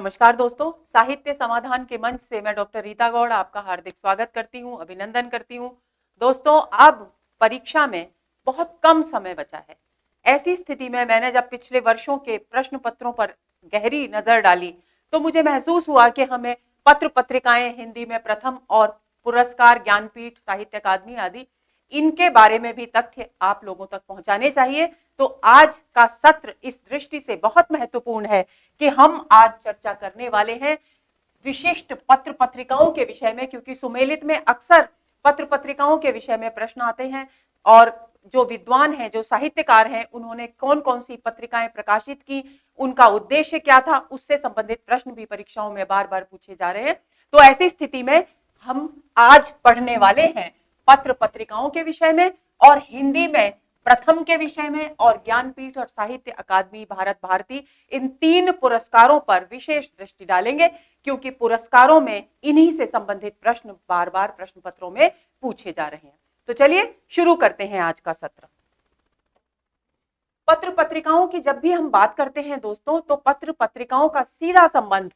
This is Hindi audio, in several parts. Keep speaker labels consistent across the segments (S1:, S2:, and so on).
S1: नमस्कार दोस्तों, साहित्य समाधान के मंच से मैं डॉक्टर रीता गौड़ आपका हार्दिक स्वागत करती हूं, अभिनंदन करती हूं। दोस्तों, अब परीक्षा में बहुत कम समय बचा है। ऐसी स्थिति में मैंने जब पिछले वर्षों के प्रश्न पत्रों पर गहरी नजर डाली तो मुझे महसूस हुआ कि हमें पत्र पत्रिकाएं हिंदी में प्रथम और पुरस्कार, ज्ञानपीठ, साहित्य अकादमी आदि इनके बारे में भी तथ्य आप लोगों तक पहुंचाने चाहिए। तो आज का सत्र इस दृष्टि से बहुत महत्वपूर्ण है कि हम आज चर्चा करने वाले हैं विशिष्ट पत्र पत्रिकाओं के विषय में, क्योंकि सुमेलित में अक्सर पत्र पत्रिकाओं के विषय में प्रश्न आते हैं और जो विद्वान हैं, जो साहित्यकार हैं, उन्होंने कौन कौन सी पत्रिकाएं प्रकाशित की, उनका उद्देश्य क्या था, उससे संबंधित प्रश्न भी परीक्षाओं में बार बार पूछे जा रहे हैं। तो ऐसी स्थिति में हम आज पढ़ने वाले हैं पत्र पत्रिकाओं के विषय में और हिंदी में प्रथम के विषय में और ज्ञानपीठ और साहित्य अकादमी भारत भारती, इन तीन पुरस्कारों पर विशेष दृष्टि डालेंगे, क्योंकि पुरस्कारों में इन्हीं से संबंधित प्रश्न बार बार प्रश्न पत्रों में पूछे जा रहे हैं। तो चलिए शुरू करते हैं आज का सत्र। पत्र पत्रिकाओं की जब भी हम बात करते हैं दोस्तों, तो पत्र पत्रिकाओं का सीधा संबंध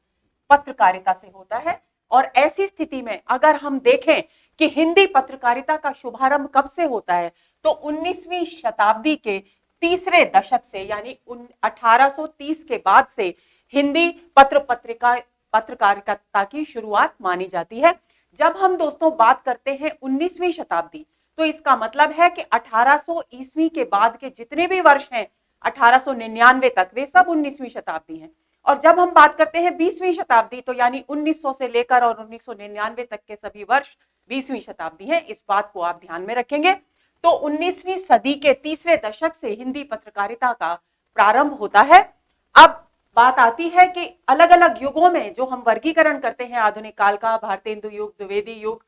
S1: पत्रकारिता से होता है। और ऐसी स्थिति में अगर हम देखें कि हिंदी पत्रकारिता का शुभारंभ कब से होता है, तो 19वीं शताब्दी के तीसरे दशक से, यानी 1830 के बाद से हिंदी पत्रकारिता की शुरुआत मानी जाती है। जब हम दोस्तों बात करते हैं 19वीं शताब्दी, तो इसका मतलब है कि 1800 ईस्वी के बाद के जितने भी वर्ष हैं 1899 तक, वे सब 19वीं शताब्दी हैं। और जब हम बात करते हैं 20वीं शताब्दी, तो यानी 1900 से लेकर और 1999 तक के सभी वर्ष 20वीं शताब्दी हैं। इस बात को आप ध्यान में रखेंगे। तो 19वीं सदी के तीसरे दशक से हिंदी पत्रकारिता का प्रारंभ होता है। अब बात आती है कि अलग अलग युगों में जो हम वर्गीकरण करते हैं, आधुनिक काल का, भारतेंदु युग, द्विवेदी युग,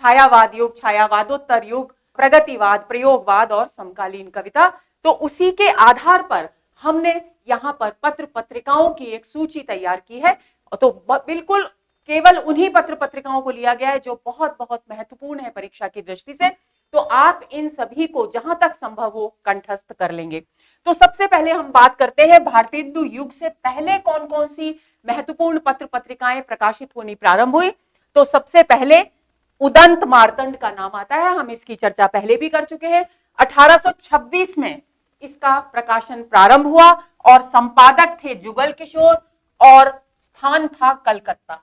S1: छायावाद युग, छायावादोत्तर युग, प्रगतिवाद, प्रयोगवाद और समकालीन कविता, तो उसी के आधार पर हमने यहाँ पर पत्र पत्रिकाओं की एक सूची तैयार की है। तो बिल्कुल केवल उन्हीं पत्र पत्रिकाओं को लिया गया है जो बहुत बहुत महत्वपूर्ण है परीक्षा की दृष्टि से। तो आप इन सभी को जहां तक संभव हो कंठस्थ कर लेंगे। तो सबसे पहले हम बात करते हैं भारतेंदु युग से पहले कौन कौन सी महत्वपूर्ण पत्र पत्रिकाएं प्रकाशित होनी प्रारंभ हुई। तो सबसे पहले उदंत मार्तंड का नाम आता है। हम इसकी चर्चा पहले भी कर चुके हैं। 1826 में इसका प्रकाशन प्रारंभ हुआ और संपादक थे जुगल किशोर और स्थान था कलकत्ता।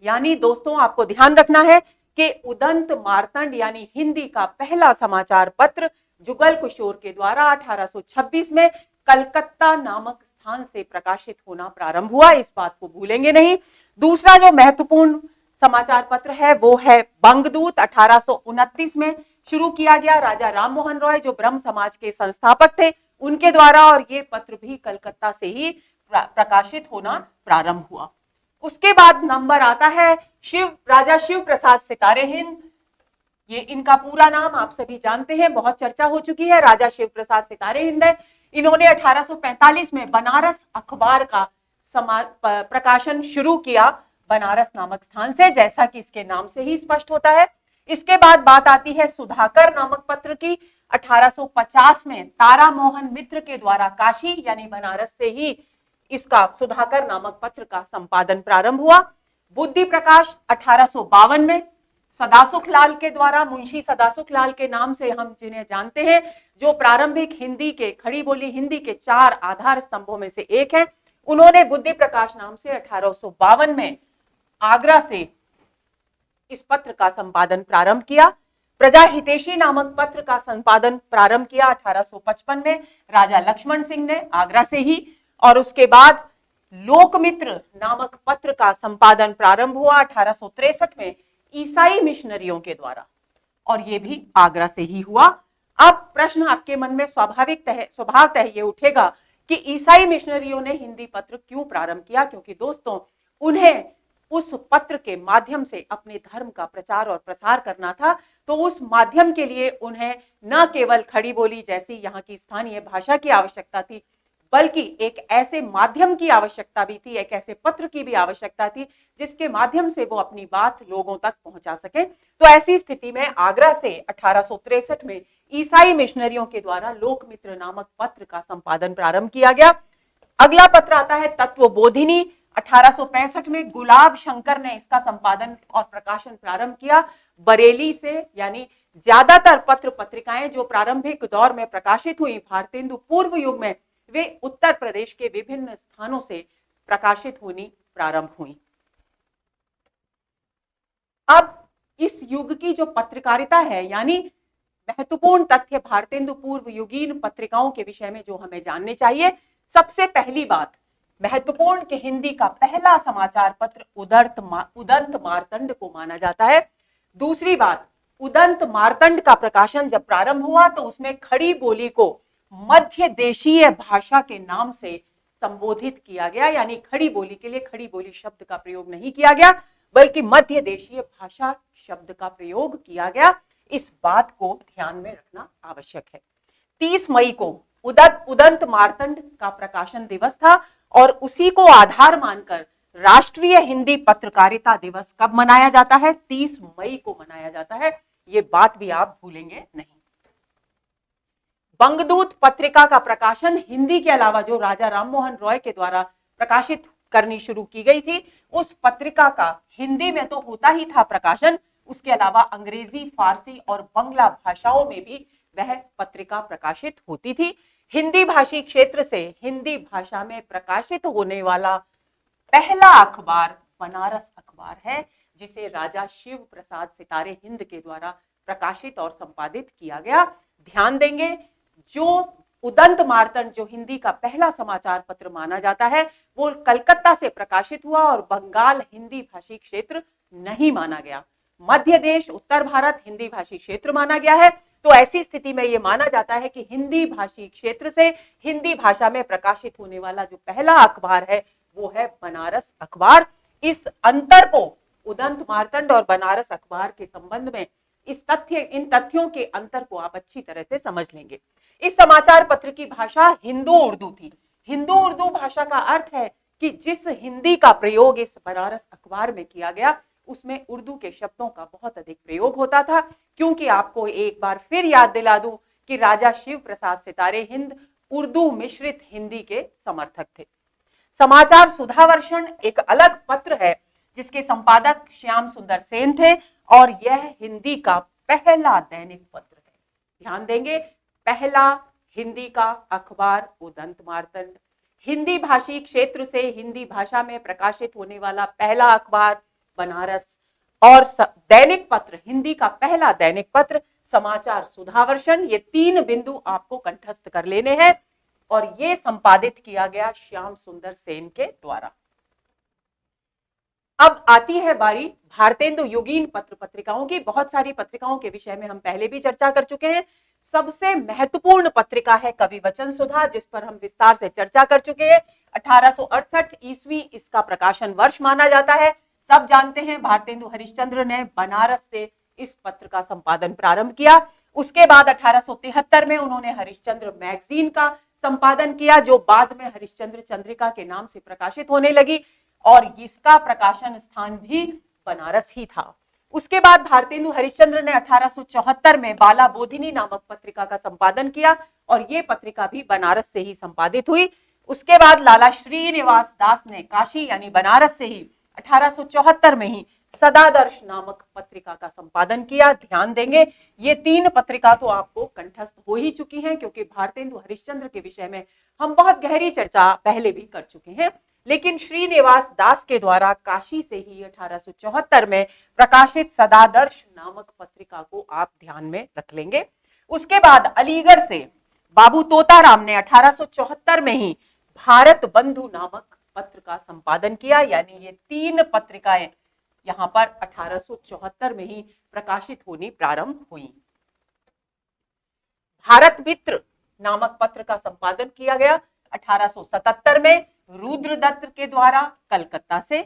S1: यानी दोस्तों आपको ध्यान रखना है कि उदंत मार्तंड यानी हिंदी का पहला समाचार पत्र जुगल किशोर के द्वारा 1826 में कलकत्ता नामक स्थान से प्रकाशित होना प्रारंभ हुआ। इस बात को भूलेंगे नहीं। दूसरा जो महत्वपूर्ण समाचार पत्र है वो है बंगदूत। 1829 में शुरू किया गया, राजा राम मोहन रॉय जो ब्रह्म समाज के संस्थापक थे उनके द्वारा, और ये पत्र भी कलकत्ता से ही प्रकाशित होना प्रारंभ हुआ। उसके बाद नंबर आता है राजा शिव प्रसाद सितारे हिंद। ये इनका पूरा नाम आप सभी जानते हैं, बहुत चर्चा हो चुकी है। राजा शिव प्रसाद सितारे हिंद है। इन्होंने 1845 में बनारस अखबार का प्रकाशन शुरू किया, बनारस नामक स्थान से, जैसा कि इसके नाम से ही स्पष्ट होता है। इसके बाद बात आती है सुधाकर नामक पत्र की। 1850 में तारा मोहन मित्र के द्वारा काशी यानी बनारस से ही इसका सुधाकर नामक पत्र का संपादन प्रारंभ हुआ। बुद्धि प्रकाश 1852 में सदासुख लाल के द्वारा, मुंशी सदासुख लाल के नाम से हम जिन्हें जानते हैं, जो प्रारंभिक हिंदी के, खड़ी बोली हिंदी के 4 आधार स्तंभों में से एक है, उन्होंने बुद्धि प्रकाश नाम से 1852 में आगरा से इस पत्र का संपादन प्रारंभ किया। प्रजा हितैषी नामक पत्र का संपादन प्रारंभ किया 1855 में राजा लक्ष्मण सिंह ने, आगरा से ही। और उसके बाद लोकमित्र नामक पत्र का संपादन प्रारंभ हुआ 1863 में ईसाई मिशनरियों के द्वारा, और यह भी आगरा से ही हुआ। अब प्रश्न आपके मन में स्वभावतः ये उठेगा कि ईसाई मिशनरियों ने हिंदी पत्र क्यों प्रारंभ किया, क्योंकि दोस्तों उन्हें उस पत्र के माध्यम से अपने धर्म का प्रचार और प्रसार करना था। तो उस माध्यम के लिए उन्हें न केवल खड़ी बोली जैसी यहाँ की स्थानीय भाषा की आवश्यकता थी, बल्कि एक ऐसे माध्यम की आवश्यकता भी थी, एक ऐसे पत्र की भी आवश्यकता थी जिसके माध्यम से वो अपनी बात लोगों तक पहुंचा सके। तो ऐसी स्थिति में आगरा से 1863 में ईसाई मिशनरियों के द्वारा लोकमित्र नामक पत्र का संपादन प्रारंभ किया गया। अगला पत्र आता है तत्वबोधिनी। 1865 में गुलाब शंकर ने इसका संपादन और प्रकाशन प्रारंभ किया। बरेली से, यानी ज्यादातर पत्र पत्रिकाएं जो प्रारंभिक दौर में प्रकाशित हुई भारतेंदु पूर्व युग में, वे उत्तर प्रदेश के विभिन्न स्थानों से प्रकाशित होनी प्रारंभ हुई। अब इस युग की जो पत्रकारिता है, यानी महत्वपूर्ण तथ्य भारतेंदु पूर्व युगीन पत्रिकाओं के विषय में जो हमें जानने चाहिए। सबसे पहली बात महत्वपूर्ण कि हिंदी का पहला समाचार पत्र उदंत मार्तंड को माना जाता है। दूसरी बात, उदंत मार्तंड का प्रकाशन जब प्रारंभ हुआ तो उसमें खड़ी बोली को मध्य देशीय भाषा के नाम से संबोधित किया गया, यानी खड़ी बोली के लिए खड़ी बोली शब्द का प्रयोग नहीं किया गया, बल्कि मध्य देशीय भाषा शब्द का प्रयोग किया गया। इस बात को ध्यान में रखना आवश्यक है। 30 मई को उदंत मार्तंड का प्रकाशन दिवस था और उसी को आधार मानकर राष्ट्रीय हिंदी पत्रकारिता दिवस कब मनाया जाता है? 30 मई को मनाया जाता है। ये बात भी आप भूलेंगे नहीं। बंगदूत पत्रिका का प्रकाशन हिंदी के अलावा जो राजा राममोहन रॉय के द्वारा प्रकाशित करनी शुरू की गई थी, उस पत्रिका का हिंदी में तो होता ही था प्रकाशन, उसके अलावा अंग्रेजी, फारसी और बंगला भाषाओं में भी वह पत्रिका प्रकाशित होती थी। हिंदी भाषी क्षेत्र से हिंदी भाषा में प्रकाशित होने वाला पहला अखबार बनारस अखबार है, जिसे राजा शिव प्रसाद सितारे हिंद के द्वारा प्रकाशित और संपादित किया गया। ध्यान देंगे, जो उदंत मार्तंड जो हिंदी का पहला समाचार पत्र माना जाता है, वो कलकत्ता से प्रकाशित हुआ और बंगाल हिंदी भाषी क्षेत्र नहीं माना गया। मध्य देश, उत्तर भारत हिंदी भाषी क्षेत्र माना गया है। तो ऐसी स्थिति में यह माना जाता है कि हिंदी भाषी क्षेत्र से हिंदी भाषा में प्रकाशित होने वाला जो पहला अखबार है वो है बनारस अखबार। इस अंतर को, उदंत मार्तंड और बनारस अखबार के संबंध में इन तथ्यों के अंतर को आप अच्छी तरह से समझ लेंगे। इस समाचार पत्र की भाषा हिंदू उर्दू थी। हिंदू उर्दू भाषा का अर्थ है कि जिस हिंदी का प्रयोग इस बनारस अखबार में किया गया, उसमें उर्दू के शब्दों का बहुत अधिक प्रयोग होता था, क्योंकि आपको एक बार फिर याद दिला दूं कि राजा शिव प्रसाद सितारे हिंद उर्दू मिश्रित हिंदी के समर्थक थे। समाचार सुधावर्षण एक अलग पत्र है जिसके संपादक श्याम सुंदर सेन थे और यह हिंदी का पहला दैनिक पत्र है। ध्यान देंगे, पहला हिंदी का अखबार उदंत मार्तंड, हिंदी भाषी क्षेत्र से हिंदी भाषा में प्रकाशित होने वाला पहला अखबार बनारस, और दैनिक पत्र, हिंदी का पहला दैनिक पत्र समाचार सुधावर्षण। ये 3 बिंदु आपको कंठस्थ कर लेने हैं और ये संपादित किया गया श्याम सुंदर सेन के द्वारा। अब आती है बारी भारतेंदु युगीन पत्र पत्रिकाओं की। बहुत सारी पत्रिकाओं के विषय में हम पहले भी चर्चा कर चुके हैं। सबसे महत्वपूर्ण पत्रिका है कवि वचन सुधा, जिस पर हम विस्तार से चर्चा कर चुके हैं। 1868 ईस्वी इसका प्रकाशन वर्ष माना जाता है। सब जानते हैं भारतेंदु हरिश्चंद्र ने बनारस से इस पत्र का संपादन प्रारंभ किया। उसके बाद 1873 में उन्होंने हरिश्चंद्र मैगजीन का संपादन किया, जो बाद में हरिश्चंद्र चंद्रिका के नाम से प्रकाशित होने लगी और इसका प्रकाशन स्थान भी बनारस ही था। उसके बाद भारतेंदु हरिश्चंद्र ने 1874 में बाला बोधिनी नामक पत्रिका का संपादन किया और ये पत्रिका भी बनारस से ही संपादित हुई। उसके बाद लाला श्रीनिवास दास ने काशी यानी बनारस से ही 1874 में ही सदादर्श नामक पत्रिका का संपादन किया। ध्यान देंगे, ये 3 पत्रिका तो आपको कंठस्थ हो ही चुकी हैं, क्योंकि भारतेंदु हरिश्चंद्र के विषय में हम बहुत गहरी चर्चा पहले भी कर चुके हैं। लेकिन श्रीनिवास दास के द्वारा काशी से ही 1874 में प्रकाशित सदादर्श नामक पत्रिका को आप ध्यान में रख लेंगे। उसके बाद अलीगढ़ से बाबू तोताराम ने 1874 में ही भारत बंधु नामक पत्र का संपादन किया, यानी ये 3 पत्रिकाएं यहां पर 1874 में ही प्रकाशित होनी प्रारंभ हुई। भारत मित्र नामक पत्र का संपादन किया गया 1877 में रुद्रदत्त के द्वारा कलकत्ता से।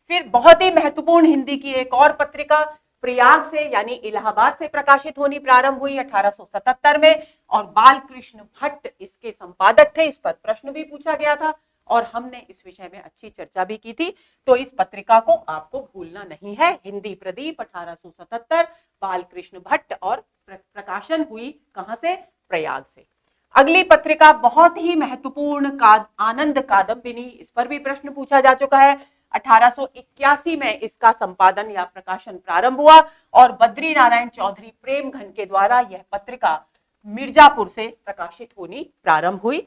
S1: फिर बहुत ही महत्वपूर्ण हिंदी की एक और पत्रिका प्रयाग से यानी इलाहाबाद से प्रकाशित होनी प्रारंभ हुई 1877 में और बालकृष्ण भट्ट इसके संपादक थे। इस पर प्रश्न भी पूछा गया था और हमने इस विषय में अच्छी चर्चा भी की थी, तो इस पत्रिका को आपको भूलना नहीं है। हिंदी प्रदीप 1877, बालकृष्ण भट्ट, और प्रकाशन हुई कहां से? प्रयाग से। अगली पत्रिका बहुत ही महत्वपूर्ण आनंद कादम्बिनी, इस पर भी प्रश्न पूछा जा चुका है। 1881 में इसका संपादन या प्रकाशन प्रारंभ हुआ और बद्री नारायण चौधरी प्रेम घन के द्वारा यह पत्रिका मिर्जापुर से प्रकाशित होनी प्रारंभ हुई।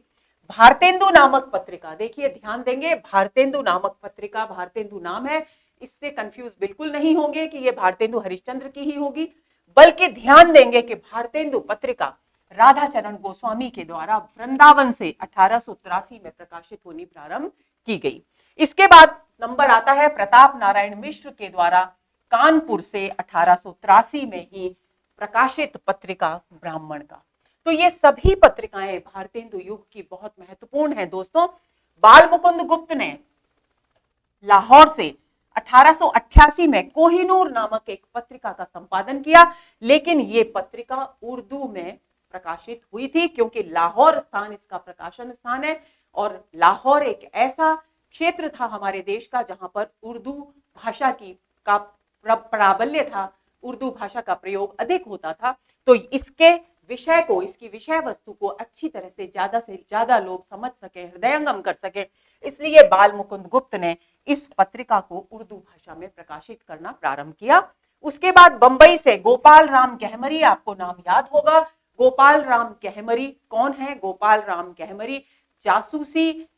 S1: भारतेंदु नामक पत्रिका, देखिए ध्यान देंगे, भारतेंदु नामक पत्रिका, भारतेंदु नाम है, इससे कंफ्यूज बिल्कुल नहीं होंगे कि यह भारतेंदु हरिश्चंद्र की ही होगी, बल्कि ध्यान देंगे कि भारतेंदु पत्रिका राधा चरण गोस्वामी के द्वारा वृंदावन से 1883 में प्रकाशित होनी प्रारंभ की गई। इसके बाद नंबर आता है प्रताप नारायण मिश्र के द्वारा कानपुर से 1883 में ही प्रकाशित पत्रिका ब्राह्मण का। तो ये सभी पत्रिकाएं भारतेंदु युग की बहुत महत्वपूर्ण हैं दोस्तों। बाल मुकुंद गुप्त ने लाहौर से 1888 में कोहिनूर नामक एक पत्रिका का संपादन किया, लेकिन ये पत्रिका उर्दू में प्रकाशित हुई थी, क्योंकि लाहौर स्थान इसका प्रकाशन स्थान है और लाहौर एक ऐसा क्षेत्र था हमारे देश का जहां पर उर्दू भाषा की का प्राबल्य था, उर्दू भाषा का प्रयोग अधिक होता था। तो इसके विषय को, इसकी विषय वस्तु को अच्छी तरह से ज्यादा लोग समझ सके, हृदयंगम कर सके, इसलिए बाल मुकुंद गुप्त ने इस पत्रिका को उर्दू भाषा में प्रकाशित करना प्रारंभ किया। उसके बाद बंबई से गोपाल राम गहमरी, आपको नाम याद होगा। गोपाल राम गहमरी कौन है? गोपाल राम गहमरी जासूसी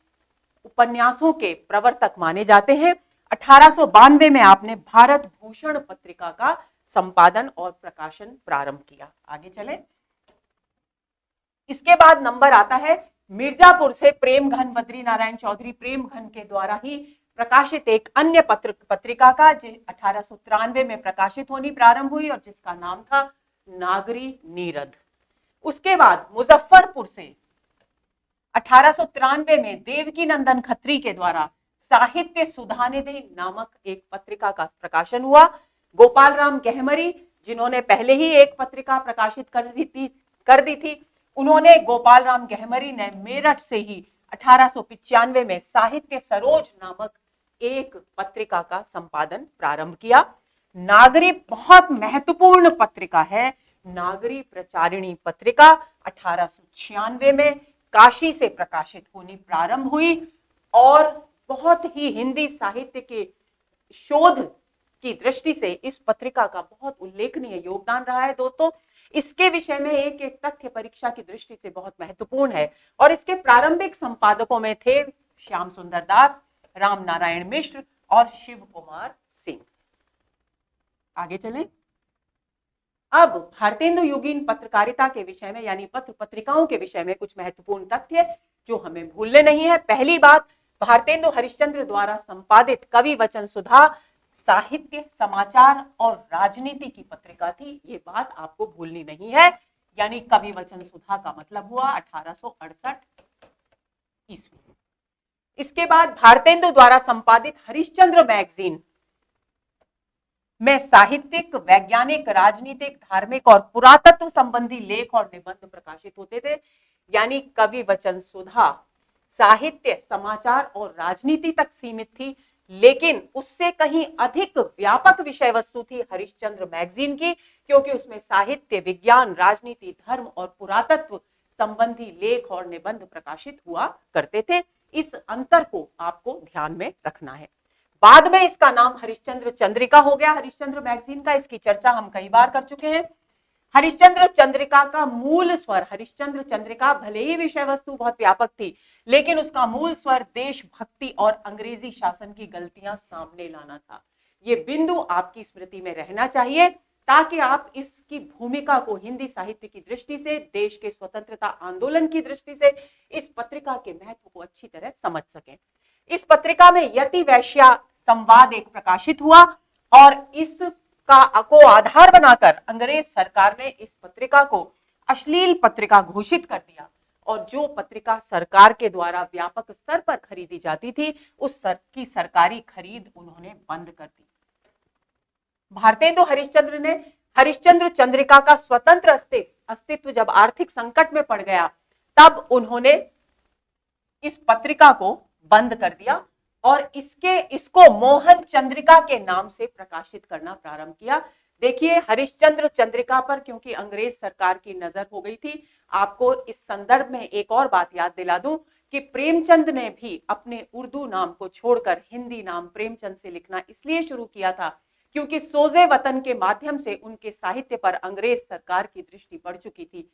S1: उपन्यासों के प्रवर्तक माने जाते हैं। 1892 में आपने भारत भूषण पत्रिका का संपादन और प्रकाशन प्रारंभ किया। आगे चलें। इसके बाद नंबर आता है मिर्जापुर से प्रेम घन, बद्री नारायण चौधरी प्रेम घन के द्वारा ही प्रकाशित एक अन्य पत्रिका का, जो 1893 में प्रकाशित होनी प्रारंभ हुई और जिसका नाम था नागरी नीरद। उसके बाद मुजफ्फरपुर से 1893 में देवकी नंदन खत्री के द्वारा साहित्य सुधानिधि नामक एक पत्रिका का प्रकाशन हुआ। गोपाल राम गहमरी, जिन्होंने पहले ही एक पत्रिका प्रकाशित कर दी थी, उन्होंने, गोपाल राम गहमरी ने मेरठ से ही 1895 में साहित्य सरोज नामक एक पत्रिका का संपादन प्रारंभ किया। नागरी बहुत महत्वपूर्ण पत्रिका है। नागरी प्रचारिणी पत्रिका 1896 में काशी से प्रकाशित होनी प्रारंभ हुई और बहुत ही हिंदी साहित्य के शोध की दृष्टि से इस पत्रिका का बहुत उल्लेखनीय योगदान रहा है दोस्तों। इसके विषय में एक एक तथ्य परीक्षा की दृष्टि से बहुत महत्वपूर्ण है और इसके प्रारंभिक संपादकों में थे श्याम सुंदर दास, राम नारायण मिश्र और शिव कुमार सिंह। आगे चलें। अब भारतेंदु युगीन पत्रकारिता के विषय में, यानी पत्र पत्रिकाओं के विषय में कुछ महत्वपूर्ण तथ्य जो हमें भूलने नहीं है। पहली बात, भारतेंदु हरिश्चंद्र द्वारा संपादित कवि वचन सुधा साहित्य, समाचार और राजनीति की पत्रिका थी। ये बात आपको भूलनी नहीं है। यानी कवि वचन सुधा का मतलब हुआ 1868 ईस्वी। इसके बाद भारतेंदु द्वारा संपादित हरिश्चंद्र मैगजीन में साहित्यिक, वैज्ञानिक, राजनीतिक, धार्मिक और पुरातत्व संबंधी लेख और निबंध प्रकाशित होते थे। यानी कवि वचन सुधा साहित्य, समाचार और राजनीति तक सीमित थी, लेकिन उससे कहीं अधिक व्यापक विषय वस्तु थी हरिश्चंद्र मैगजीन की, क्योंकि उसमें साहित्य, विज्ञान, राजनीति, धर्म और पुरातत्व संबंधी लेख और निबंध प्रकाशित हुआ करते थे। इस अंतर को आपको ध्यान में रखना है। बाद में इसका नाम हरिश्चंद्र चंद्रिका हो गया, हरिश्चंद्र मैगजीन का। इसकी चर्चा हम कई बार कर चुके हैं। हरिश्चंद्र चंद्रिका का मूल स्वर, हरिश्चंद्र चंद्रिका भले ही विषय वस्तु बहुत व्यापक थी, लेकिन उसका मूल स्वर देशभक्ति और अंग्रेजी शासन की गलतियां सामने लाना था। ये बिंदु आपकी स्मृति में रहना चाहिए ताकि आप इसकी भूमिका को हिंदी साहित्य की दृष्टि से, देश के स्वतंत्रता आंदोलन की दृष्टि से इस पत्रिका के महत्व को अच्छी तरह समझ सकें। इस पत्रिका में यति वैश्या संवाद एक प्रकाशित हुआ और इसका को आधार बनाकर अंग्रेज सरकार ने इस पत्रिका को अश्लील पत्रिका घोषित कर दिया और जो पत्रिका सरकार के द्वारा व्यापक स्तर पर खरीदी जाती थी, उस की सरकारी खरीद उन्होंने बंद कर दी। भारतेंदु हरिश्चंद्र ने हरिश्चंद्र चंद्रिका का स्वतंत्र अस्तित्व जब आर्थिक संकट में पड़ गया, तब उन्होंने इस पत्रिका को बंद कर दिया और इसको मोहन चंद्रिका के नाम से प्रकाशित करना प्रारंभ किया। देखिए हरिश्चंद्र चंद्रिका पर क्योंकि अंग्रेज सरकार की नजर हो गई थी, आपको इस संदर्भ में एक और बात याद दिला दूं कि प्रेमचंद ने भी अपने उर्दू नाम को छोड़कर हिंदी नाम प्रेमचंद से लिखना इसलिए शुरू किया था क्योंकि सोजे वतन के माध्यम से उनके साहित्य पर अंग्रेज सरकार की दृष्टि पड़ चुकी थी।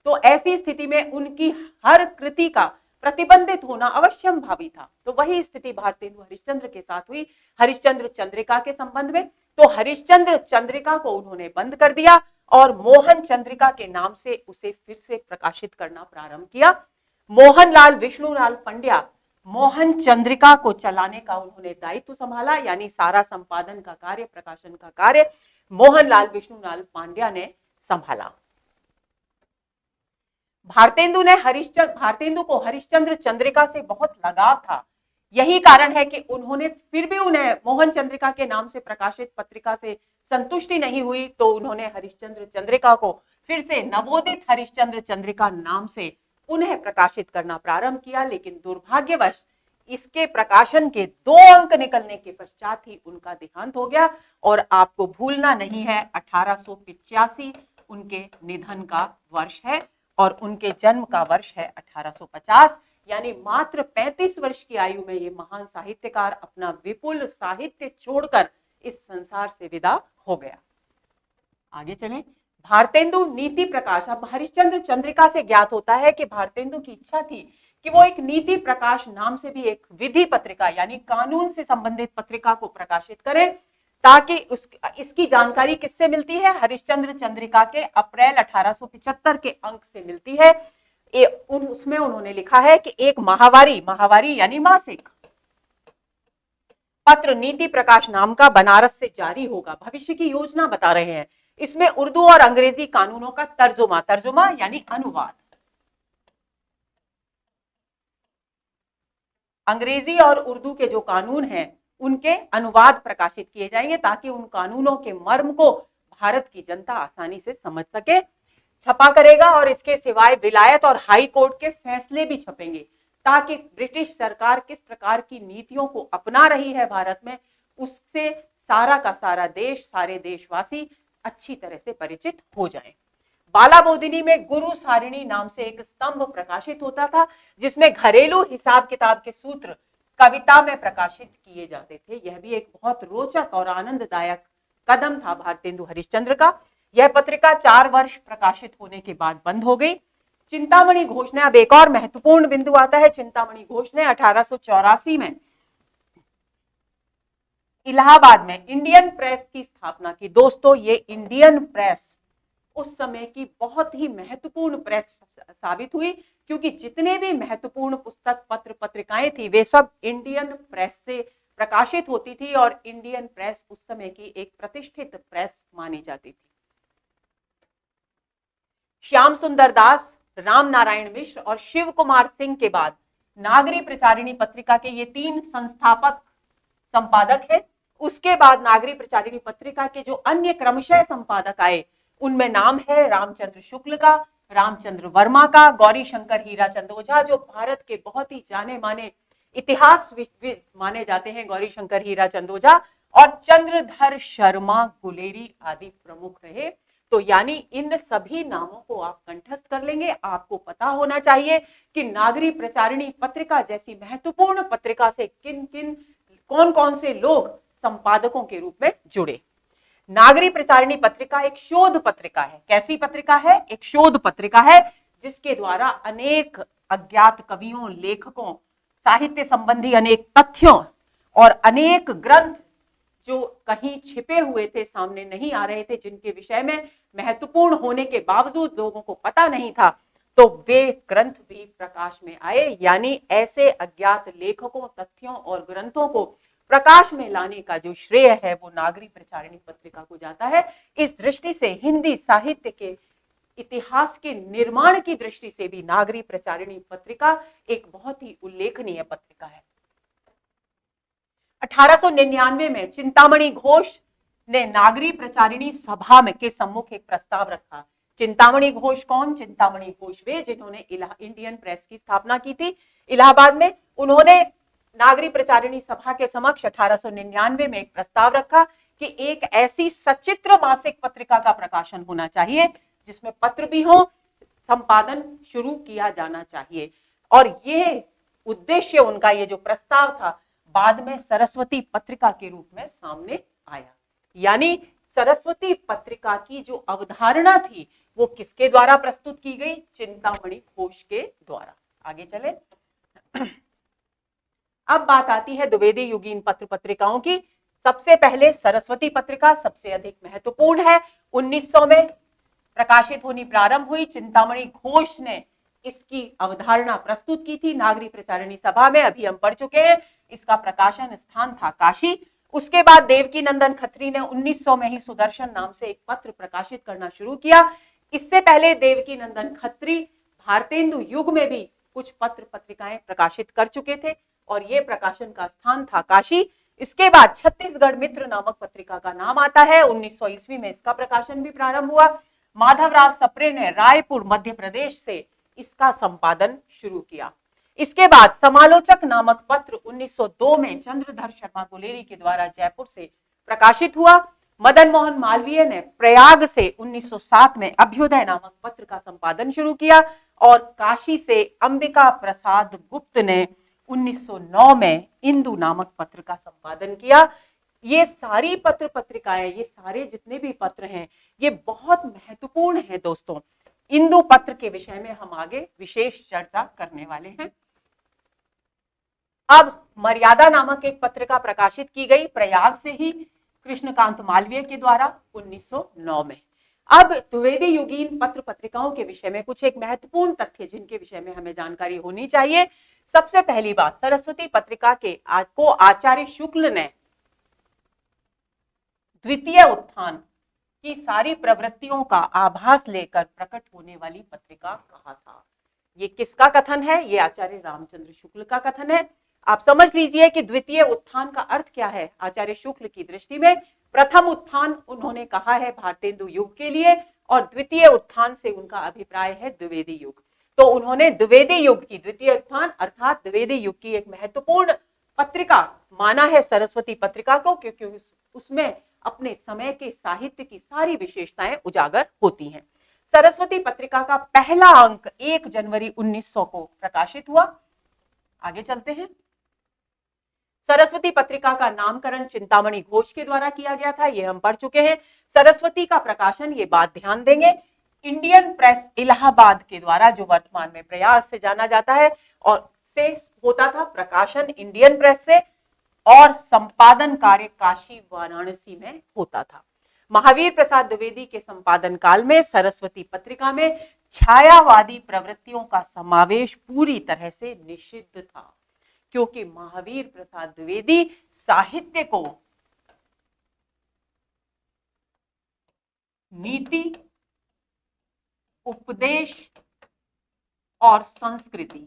S1: तो ऐसी स्थिति में उनकी हर कृति का प्रतिबंधित होना अवश्यम भावी था। तो वही स्थिति भारतेंदु हरिश्चंद्र के साथ हुई हरिश्चंद्र चंद्रिका के संबंध में। तो हरिश्चंद्र चंद्रिका को उन्होंने बंद कर दिया और मोहन चंद्रिका के नाम से उसे फिर से प्रकाशित करना प्रारंभ किया। मोहनलाल विष्णुलाल पंड्या मोहन चंद्रिका को चलाने का उन्होंने दायित्व संभाला, यानी सारा संपादन का कार्य, प्रकाशन का कार्य मोहनलाल विष्णुलाल पांड्या ने संभाला। भारतेंदु को हरिश्चंद्र चंद्रिका से बहुत लगाव था। यही कारण है कि उन्होंने फिर भी उन्हें मोहन चंद्रिका के नाम से प्रकाशित पत्रिका से संतुष्टि नहीं हुई, तो उन्होंने हरिश्चंद्र चंद्रिका को फिर से नवोदित हरिश्चंद्र चंद्रिका नाम से पुनः प्रकाशित करना प्रारंभ किया। लेकिन दुर्भाग्यवश इसके प्रकाशन के 2 अंक निकलने के पश्चात ही उनका देहांत हो गया। और आपको भूलना नहीं है 1885 उनके निधन का वर्ष है और उनके जन्म का वर्ष है 1850, यानी मात्र 35 वर्ष की आयु में ये महान साहित्यकार अपना विपुल साहित्य छोड़कर इस संसार से विदा हो गया। आगे चलें। भारतेंदु नीति प्रकाश। अब हरिश्चंद्र चंद्रिका से ज्ञात होता है कि भारतेंदु की इच्छा थी कि वो एक नीति प्रकाश नाम से भी एक विधि पत्रिका यानी कानून से संबंधित पत्रिका को प्रकाशित करें, ताकि इसकी जानकारी किससे मिलती है? हरिश्चंद्र चंद्रिका के अप्रैल 1875 के अंक से मिलती है। उसमें उन्होंने लिखा है कि एक माहवारी यानी मासिक पत्र नीति प्रकाश नाम का बनारस से जारी होगा। भविष्य की योजना बता रहे हैं। इसमें उर्दू और अंग्रेजी कानूनों का तर्जुमा यानी अनुवाद, अंग्रेजी और उर्दू के जो कानून हैं उनके अनुवाद प्रकाशित किए जाएंगे, ताकि उन कानूनों के मर्म को भारत की जनता आसानी से समझ सके। छपा करेगा और इसके सिवाय विलायत और हाई कोर्ट के फैसले भी छपेंगे, ताकि ब्रिटिश सरकार किस प्रकार की नीतियों को अपना रही है भारत में, उससे सारा का सारा देश, सारे देशवासी अच्छी तरह से परिचित हो जाएं। बालाबोधिनी में गुरु सारिणी नाम से एक स्तंभ प्रकाशित होता था, जिसमें घरेलू हिसाब किताब के सूत्र कविता में प्रकाशित किए जाते थे। यह भी एक बहुत रोचक और आनंददायक कदम था भारतेंदु हरिश्चंद्र का। यह पत्रिका 4 वर्ष प्रकाशित होने के बाद बंद हो गई। चिंतामणि घोष ने, अब एक और महत्वपूर्ण बिंदु आता है, चिंतामणि घोष ने 1884 में इलाहाबाद में इंडियन प्रेस की स्थापना की। दोस्तों, ये इंडियन प्रेस उस समय की बहुत ही महत्वपूर्ण प्रेस साबित हुई, क्योंकि जितने भी महत्वपूर्ण पुस्तक, पत्र, पत्रिकाएं थी, वे सब इंडियन प्रेस से प्रकाशित होती थी और इंडियन प्रेस उस समय की एक प्रतिष्ठित प्रेस मानी जाती थी। श्याम सुंदर दास, राम नारायण मिश्र और शिव कुमार सिंह के बाद नागरी प्रचारिणी पत्रिका के ये 3 संस्थापक संपादक हैं। उसके बाद नागरी प्रचारिणी पत्रिका के जो अन्य क्रमशः संपादक आए, उनमें नाम है रामचंद्र शुक्ल का, रामचंद्र वर्मा का, गौरी शंकर हीराचंद ओझा, जो भारत के बहुत ही जाने माने इतिहास माने जाते हैं, गौरी शंकर हीराचंद ओझा, और चंद्रधर शर्मा गुलेरी आदि प्रमुख रहे। तो यानी इन सभी नामों को आप कंठस्थ कर लेंगे। आपको पता होना चाहिए कि नागरी प्रचारिणी पत्रिका जैसी महत्वपूर्ण पत्रिका से कौन कौन से लोग संपादकों के रूप में जुड़े। नागरी प्रचारिणी पत्रिका एक शोध पत्रिका है। कैसी पत्रिका है? एक शोध पत्रिका है, जिसके द्वारा अनेक अज्ञात कवियों, लेखकों, साहित्य संबंधी अनेक तथ्यों और अनेक ग्रंथ जो कहीं छिपे हुए थे, सामने नहीं आ रहे थे, जिनके विषय में महत्वपूर्ण होने के बावजूद लोगों को पता नहीं था, तो वे ग्रंथ भी प्रकाश में आए। यानी ऐसे अज्ञात लेखकों, तथ्यों और ग्रंथों को प्रकाश में लाने का जो श्रेय है वो नागरी प्रचारिणी पत्रिका को जाता है। इस दृष्टि से हिंदी साहित्य के इतिहास के निर्माण की दृष्टि से भी नागरी प्रचारिणी पत्रिका एक बहुत ही उल्लेखनीय पत्रिका है। 1899 में चिंतामणि घोष ने नागरी प्रचारिणी सभा में के सम्मुख एक प्रस्ताव रखा। चिंतामणि घोष कौन? चिंतामणि घोष वे जिन्होंने इंडियन प्रेस की स्थापना की थी इलाहाबाद में। उन्होंने नागरी प्रचारिणी सभा के समक्ष 1899 में एक प्रस्ताव रखा कि एक ऐसी सचित्र मासिक पत्रिका का प्रकाशन होना चाहिए जिसमें पत्र भी हो, संपादन शुरू किया जाना चाहिए। और ये उद्देश्य उनका, ये जो प्रस्ताव था, बाद में सरस्वती पत्रिका के रूप में सामने आया। यानी सरस्वती पत्रिका की जो अवधारणा थी वो किसके द्वारा प्रस्तुत की गई? चिंतामणि घोष के द्वारा। आगे चले। अब बात आती है द्विवेदी युगीन पत्र पत्रिकाओं की। सबसे पहले सरस्वती पत्रिका सबसे अधिक महत्वपूर्ण है। 1900 में प्रकाशित होनी प्रारंभ हुई। चिंतामणि घोष ने इसकी अवधारणा प्रस्तुत की थी नागरी प्रचारिणी सभा में, अभी हम पढ़ चुके हैं। इसका प्रकाशन स्थान था काशी। उसके बाद देवकी नंदन खत्री ने 1900 में ही सुदर्शन नाम से एक पत्र प्रकाशित करना शुरू किया। इससे पहले देवकी नंदन खत्री भारतेंदु युग में भी कुछ पत्र पत्रिकाएं प्रकाशित कर चुके थे और ये प्रकाशन का स्थान था काशी। इसके बाद छत्तीसगढ़ मित्र नामक पत्रिका का नाम आता है। 1900 ईस्वी में इसका प्रकाशन भी प्रारंभ हुआ। माधवराव सप्रे ने रायपुर मध्य प्रदेश से इसका संपादन शुरू किया। इसके बाद समालोचक नामक पत्र 1902 में चंद्रधर शर्मा गुलेरी के द्वारा जयपुर से प्रकाशित हुआ। मदन मोहन मालवीय ने प्रयाग से 1907 में अभ्युदय नामक पत्र का संपादन शुरू किया और काशी से अंबिका प्रसाद गुप्त ने 1909 में इंदु नामक पत्र का संपादन किया। ये सारी पत्र पत्रिकाएं, ये सारे जितने भी पत्र हैं, ये बहुत महत्वपूर्ण है दोस्तों। इंदु पत्र के विषय में हम आगे विशेष चर्चा करने वाले हैं। अब मर्यादा नामक एक पत्रिका प्रकाशित की गई प्रयाग से ही कृष्णकांत मालवीय के द्वारा 1909 में। अब द्विवेदी युगीन पत्र पत्रिकाओं के विषय में कुछ एक महत्वपूर्ण तथ्य जिनके विषय में हमें जानकारी होनी चाहिए। सबसे पहली बात, सरस्वती पत्रिका को आचार्य शुक्ल ने द्वितीय उत्थान की सारी प्रवृत्तियों का आभास लेकर प्रकट होने वाली पत्रिका कहा था। ये किसका कथन है? ये आचार्य रामचंद्र शुक्ल का कथन है। आप समझ लीजिए कि द्वितीय उत्थान का अर्थ क्या है आचार्य शुक्ल की दृष्टि में। प्रथम उत्थान उन्होंने कहा है भारतेंदु युग के लिए और द्वितीय उत्थान से उनका अभिप्राय है द्विवेदी युग। तो उन्होंने द्विवेदी युग की द्वितीय उत्थान अर्थात द्विवेदी युग की एक महत्वपूर्ण पत्रिका माना है सरस्वती पत्रिका को, क्योंकि उसमें अपने समय के साहित्य की सारी विशेषताएं उजागर होती हैं। सरस्वती पत्रिका का पहला अंक 1 जनवरी 1900 को प्रकाशित हुआ। आगे चलते हैं। सरस्वती पत्रिका का नामकरण चिंतामणि घोष के द्वारा किया गया था, ये हम पढ़ चुके हैं। सरस्वती का प्रकाशन, ये बात ध्यान देंगे, इंडियन प्रेस इलाहाबाद के द्वारा, जो वर्तमान में प्रयास से जाना जाता है, और से होता था प्रकाशन इंडियन प्रेस से, और संपादन कार्य काशी वाराणसी में होता था। महावीर प्रसाद द्विवेदी के संपादन काल में सरस्वती पत्रिका में छायावादी प्रवृत्तियों का समावेश पूरी तरह से निषिद्ध था, क्योंकि महावीर प्रसाद द्विवेदी साहित्य को नीति, उपदेश और संस्कृति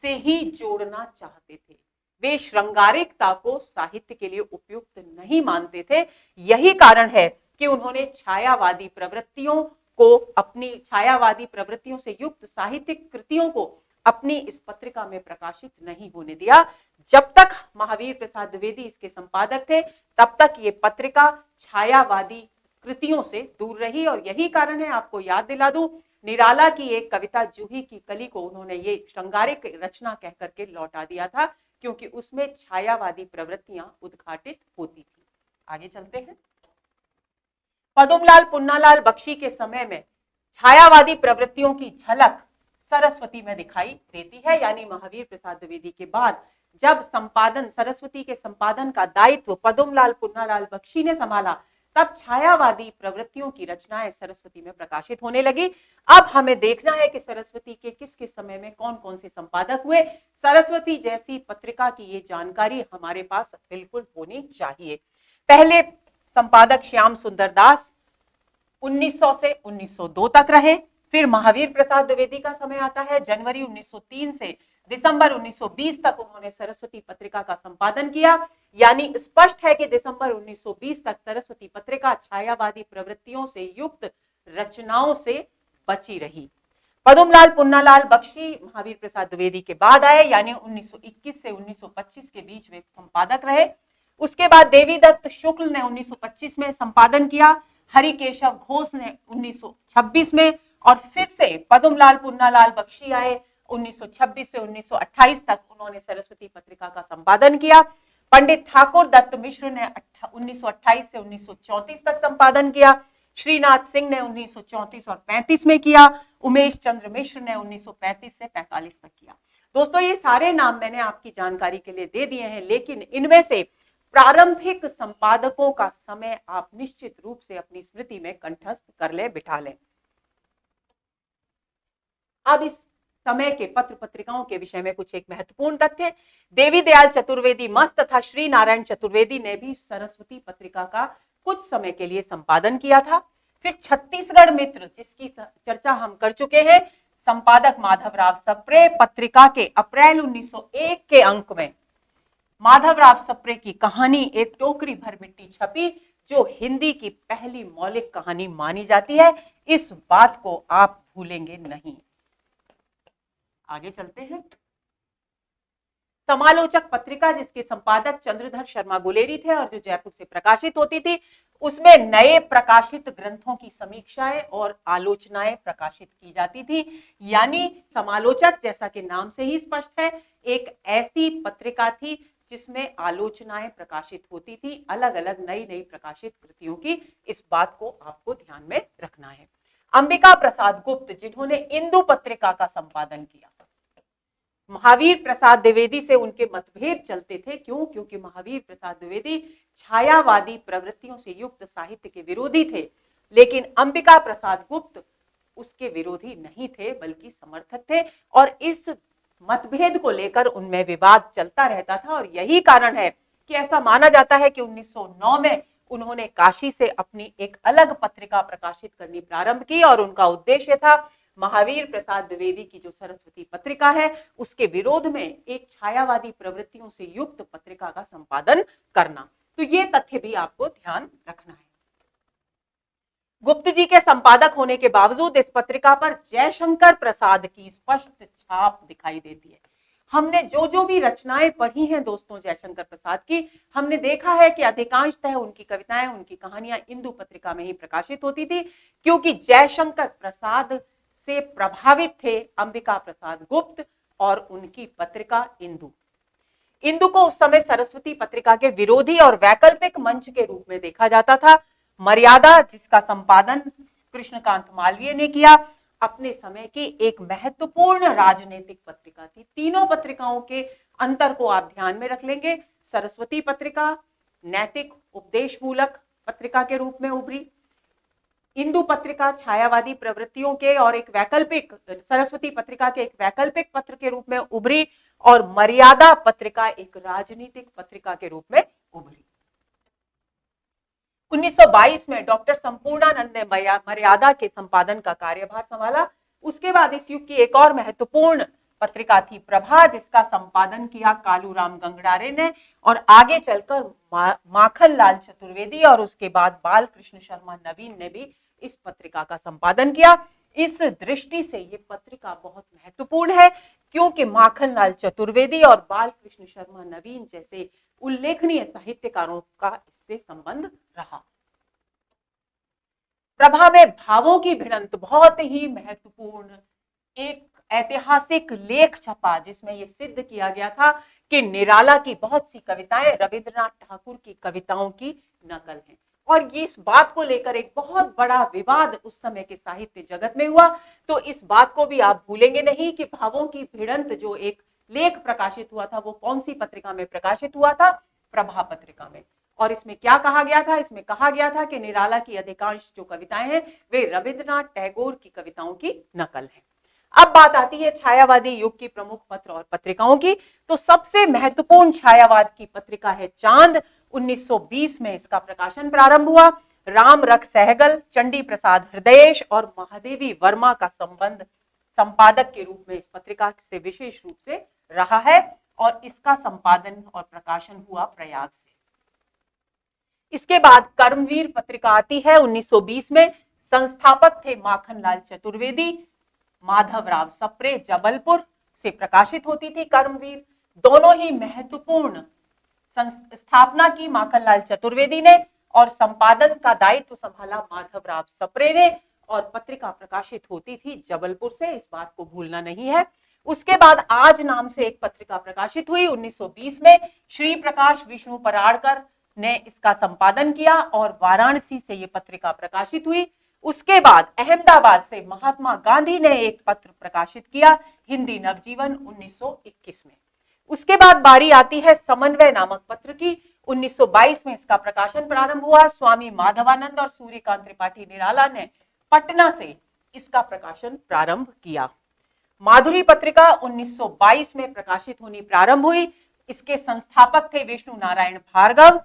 S1: से ही जोड़ना चाहते थे। वे श्रृंगारिकता को साहित्य के लिए उपयुक्त नहीं मानते थे। यही कारण है कि उन्होंने छायावादी प्रवृत्तियों को, अपनी छायावादी प्रवृत्तियों से युक्त साहित्यिक कृतियों को अपनी इस पत्रिका में प्रकाशित नहीं होने दिया। जब तक महावीर प्रसाद द्विवेदी इसके संपादक थे तब तक ये पत्रिका छायावादी कृतियों से दूर रही। और यही कारण है, आपको याद दिला दूं, निराला की एक कविता जूही की कली को उन्होंने ये श्रृंगारिक रचना कह करके लौटा दिया था, क्योंकि उसमें छायावादी प्रवृत्तियां उद्घाटित होती थी। आगे चलते हैं। पद्मलाल पुन्नालाल बख्शी के समय में छायावादी प्रवृत्तियों की झलक सरस्वती में दिखाई देती है। यानी महावीर प्रसाद द्विवेदी के बाद जब संपादन, सरस्वती के संपादन का दायित्व पद्मलाल पुन्नालाल बख्शी ने संभाला, तब छायावादी प्रवृत्तियों की रचनाएं सरस्वती में प्रकाशित होने लगी। अब हमें देखना है कि सरस्वती के किस किस समय में कौन कौन से संपादक हुए। सरस्वती जैसी पत्रिका की ये जानकारी हमारे पास बिल्कुल होनी चाहिए। पहले संपादक श्याम सुंदर दास 1900 से 1902 तक रहे। फिर महावीर प्रसाद द्विवेदी का समय आता है, जनवरी 1903 से दिसंबर 1920 तक उन्होंने सरस्वती पत्रिका का संपादन किया। यानी स्पष्ट है कि दिसंबर 1920 तक सरस्वती पत्रिका छायावादी प्रवृत्तियों से युक्त रचनाओं से बची रही। पद्मलाल पुन्नालाल बख्शी महावीर प्रसाद द्विवेदी के बाद आए, यानी 1921 से 1925 के बीच वे संपादक रहे। उसके बाद देवीदत्त शुक्ल ने 1925 में संपादन किया, हरिकेशव घोष ने 1926 में, और फिर से पद्मलाल पुन्नालाल बख्शी आए 1926 से 1928 तक उन्होंने सरस्वती पत्रिका का संपादन किया। पंडित ठाकुर दत्त मिश्र ने 1928 से 1934 तक संपादन किया। श्रीनाथ सिंह ने 1934 और 35 में किया। उमेश चंद्र मिश्र ने 1935 से 45 तक किया। दोस्तों ये सारे नाम मैंने आपकी जानकारी के लिए दे दिए हैं, लेकिन इनमें से प्रारंभिक संपादकों का समय आप निश्चित रूप से अपनी स्मृति में कंठस्थ कर ले, बिठा लें। अब इस समय के पत्र पत्रिकाओं के विषय में कुछ एक महत्वपूर्ण तथ्य। देवी दयाल चतुर्वेदी मस्त तथा श्री नारायण चतुर्वेदी ने भी सरस्वती पत्रिका का कुछ समय के लिए संपादन किया था। फिर छत्तीसगढ़ मित्र, जिसकी चर्चा हम कर चुके हैं, संपादक माधवराव सप्रे, पत्रिका के अप्रैल 1901 के अंक में माधवराव सप्रे की कहानी एक टोकरी भर मिट्टी छपी, जो हिंदी की पहली मौलिक कहानी मानी जाती है। इस बात को आप भूलेंगे नहीं। आगे चलते हैं। समालोचक पत्रिका, जिसके संपादक चंद्रधर शर्मा गुलेरी थे और जो जयपुर से प्रकाशित होती थी, उसमें नए प्रकाशित ग्रंथों की समीक्षाएं और आलोचनाएं प्रकाशित की जाती थी। यानी समालोचक, जैसा कि नाम से ही स्पष्ट है, एक ऐसी पत्रिका थी जिसमें आलोचनाएं प्रकाशित होती थी, अलग अलग नई नई प्रकाशित कृतियों की। इस बात को आपको ध्यान में रखना है। अंबिका प्रसाद गुप्त, जिन्होंने इंदु पत्रिका का संपादन किया, महावीर प्रसाद द्विवेदी से उनके मतभेद चलते थे। क्यों? क्योंकि महावीर प्रसाद द्विवेदी छायावादी प्रवृत्तियों से युक्त साहित्य के विरोधी थे, लेकिन अंबिका प्रसाद गुप्त उसके विरोधी नहीं थे, बल्कि समर्थक थे। और इस मतभेद को लेकर उनमें विवाद चलता रहता था, और यही कारण है कि ऐसा माना जाता है कि 1909 में उन्होंने काशी से अपनी एक अलग पत्रिका प्रकाशित करनी प्रारंभ की, और उनका उद्देश्य था महावीर प्रसाद द्विवेदी की जो सरस्वती पत्रिका है, उसके विरोध में एक छायावादी प्रवृत्तियों से युक्त पत्रिका का संपादन करना। तो ये तथ्य भी आपको ध्यान रखना है। गुप्त जी के संपादक होने के बावजूद इस पत्रिका पर जयशंकर प्रसाद की स्पष्ट छाप दिखाई देती है। हमने जो भी रचनाएं पढ़ी हैं दोस्तों जयशंकर प्रसाद की, हमने देखा है कि अधिकांशतः उनकी कविताएं, उनकी कहानियां इंदु पत्रिका में ही प्रकाशित होती थी, क्योंकि जयशंकर प्रसाद से प्रभावित थे अंबिका प्रसाद गुप्त और उनकी पत्रिका इंदु। इंदु को उस समय सरस्वती पत्रिका के विरोधी और वैकल्पिक मंच के रूप में देखा जाता था। मर्यादा, जिसका संपादन कृष्णकांत मालवीय ने किया, अपने समय की एक महत्वपूर्ण राजनीतिक पत्रिका थी। तीनों पत्रिकाओं के अंतर को आप ध्यान में रख लेंगे। सरस्वती पत्रिका नैतिक उपदेशमूलक पत्रिका के रूप में उभरी, इंदु पत्रिका छायावादी प्रवृत्तियों के और एक वैकल्पिक, सरस्वती पत्रिका के एक वैकल्पिक पत्र के रूप में उभरी, और मर्यादा पत्रिका एक राजनीतिक पत्रिका के रूप में उभरी। 1922 में डॉक्टर संपूर्णानंद ने मर्यादा के संपादन का कार्यभार संभाला। उसके बाद इस युग की एक और महत्वपूर्ण पत्रिका थी प्रभा, जिसका संपादन किया कालूराम गंगड़ारे ने, और आगे चलकर माखनलाल चतुर्वेदी और उसके बाद बालकृष्ण शर्मा नवीन ने भी इस पत्रिका का संपादन किया। इस दृष्टि से ये पत्रिका बहुत महत्वपूर्ण है, क्योंकि माखनलाल चतुर्वेदी और बालकृष्ण शर्मा नवीन जैसे उल्लेखनीय साहित्यकारों का इससे संबंध रहा। प्रभा में भावों की भिड़ंत, बहुत ही महत्वपूर्ण एक ऐतिहासिक लेख छपा, जिसमें यह सिद्ध किया गया था कि निराला की बहुत सी कविताएं रविंद्रनाथ ठाकुर की कविताओं की नकल हैं। और ये इस बात को लेकर एक बहुत बड़ा विवाद उस समय के साहित्य जगत में हुआ। तो इस बात को भी आप भूलेंगे नहीं कि भावों की भिड़ंत जो एक लेख प्रकाशित हुआ था, वो कौन सी पत्रिका में प्रकाशित हुआ था? प्रभा पत्रिका में। और इसमें क्या कहा गया था? इसमें कहा गया था कि निराला की अधिकांश जो कविताएं हैं वे रविंद्रनाथ टैगोर की कविताओं की नकल है। अब बात आती है छायावादी युग की प्रमुख पत्र और पत्रिकाओं की। तो सबसे महत्वपूर्ण छायावाद की पत्रिका है चांद। 1920 में इसका प्रकाशन प्रारंभ हुआ। राम रख सहगल, चंडी प्रसाद हृदयेश और महादेवी वर्मा का संबंध संपादक के रूप में इस पत्रिका से विशेष रूप से रहा है, और इसका संपादन और प्रकाशन हुआ प्रयाग से। इसके बाद कर्मवीर पत्रिका आती है 1920 में। संस्थापक थे माखनलाल चतुर्वेदी, माधवराव सप्रे, जबलपुर से प्रकाशित होती थी कर्मवीर। दोनों ही महत्वपूर्ण स्थापना की माखनलाल चतुर्वेदी ने और संपादन का दायित्व संभाला माधवराव सप्रे ने और पत्रिका प्रकाशित होती थी जबलपुर से, इस बात को भूलना नहीं है। उसके बाद आज नाम से एक पत्रिका प्रकाशित हुई 1920 में, श्री प्रकाश विष्णु पराड़कर ने इसका संपादन किया और वाराणसी से यह पत्रिका प्रकाशित हुई। उसके बाद अहमदाबाद से महात्मा गांधी ने एक पत्र प्रकाशित किया, हिंदी नवजीवन 1921 में। उसके बाद बारी आती है समन्वय नामक पत्र की। 1922 में इसका प्रकाशन प्रारंभ हुआ। स्वामी माधवानंद और सूर्यकांत त्रिपाठी निराला ने पटना से इसका प्रकाशन प्रारंभ किया। माधुरी पत्रिका 1922 में प्रकाशित होनी प्रारंभ हुई। इसके संस्थापक थे विष्णु नारायण भार्गव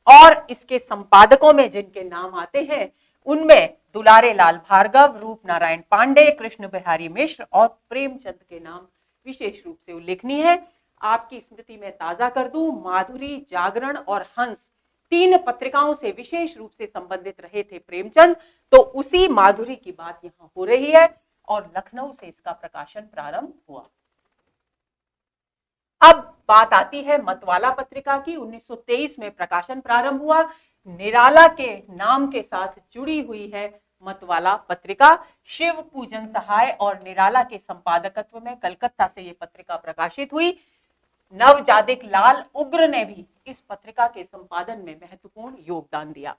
S1: और इसके संपादकों में जिनके नाम आते हैं उनमें दुलारे लाल भार्गव, रूप नारायण पांडे, कृष्ण बिहारी मिश्र और प्रेमचंद के नाम विशेष रूप से उल्लेखनीय है। आपकी स्मृति में ताजा कर दूं, माधुरी, जागरण और हंस तीन पत्रिकाओं से विशेष रूप से संबंधित रहे थे प्रेमचंद, तो उसी माधुरी की बात यहां हो रही है और लखनऊ से इसका प्रकाशन प्रारंभ हुआ। अब बात आती है मतवाला पत्रिका की। 1923 में प्रकाशन प्रारंभ हुआ। निराला के नाम के साथ जुड़ी हुई है मतवाला पत्रिका। शिव पूजन सहाय और निराला के संपादकत्व में कलकत्ता से यह पत्रिका प्रकाशित हुई। नवजादिक लाल उग्र ने भी इस पत्रिका के संपादन में महत्वपूर्ण योगदान दिया।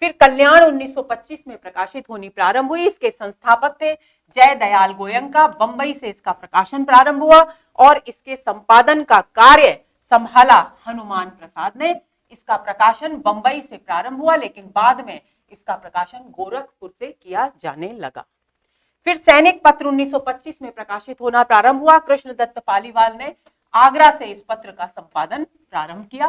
S1: फिर कल्याण 1925 में प्रकाशित होनी प्रारंभ हुई। इसके संस्थापक थे जय दयाल गोयंका। बंबई से इसका प्रकाशन प्रारंभ हुआ और इसके संपादन का कार्य संभाला हनुमान प्रसाद ने। इसका प्रकाशन बंबई से प्रारंभ हुआ, लेकिन बाद में इसका प्रकाशन गोरखपुर से किया जाने लगा। फिर सैनिक पत्र 1925 में प्रकाशित होना प्रारंभ हुआ। कृष्णदत्त पालीवाल ने आगरा से इस पत्र का संपादन प्रारंभ किया।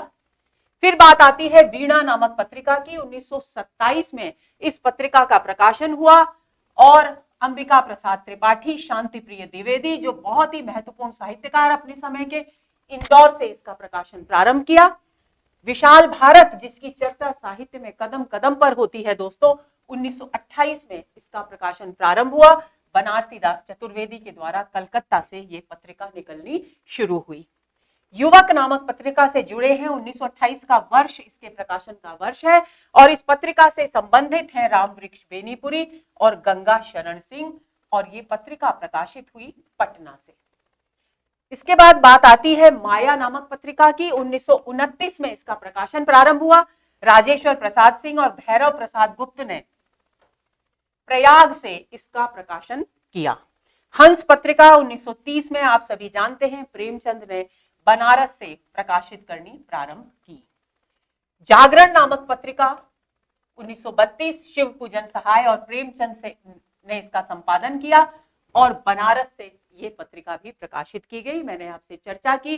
S1: फिर बात आती है वीणा नामक पत्रिका की। 1927 में इस पत्रिका का प्रकाशन हुआ और अंबिका प्रसाद त्रिपाठी, शांति प्रिय द्विवेदी, जो बहुत ही महत्वपूर्ण साहित्यकार अपने समय के, इंदौर से इसका प्रकाशन प्रारंभ किया। विशाल भारत, जिसकी चर्चा साहित्य में कदम कदम पर होती है दोस्तों, 1928 में इसका प्रकाशन प्रारंभ हुआ। बनारसी दास चतुर्वेदी के द्वारा कलकत्ता से यह पत्रिका निकलनी शुरू हुई। युवक नामक पत्रिका से जुड़े हैं। 1928 का वर्ष इसके प्रकाशन का वर्ष है और इस पत्रिका से संबंधित हैं राम वृक्ष बेनीपुरी और गंगा शरण सिंह और ये पत्रिका प्रकाशित हुई पटना से। इसके बाद बात आती है माया नामक पत्रिका की। 1929 में इसका प्रकाशन प्रारंभ हुआ। राजेश्वर प्रसाद सिंह और भैरव प्रसाद गुप्त ने प्रयाग से इसका प्रकाशन किया। हंस पत्रिका 1930 में आप सभी जानते हैं प्रेमचंद ने बनारस से प्रकाशित करनी प्रारंभ की। जागरण नामक पत्रिका 1932 शिव पूजन सहाय और प्रेमचंद से ने इसका संपादन किया और बनारस से यह पत्रिका भी प्रकाशित की गई। मैंने आपसे चर्चा की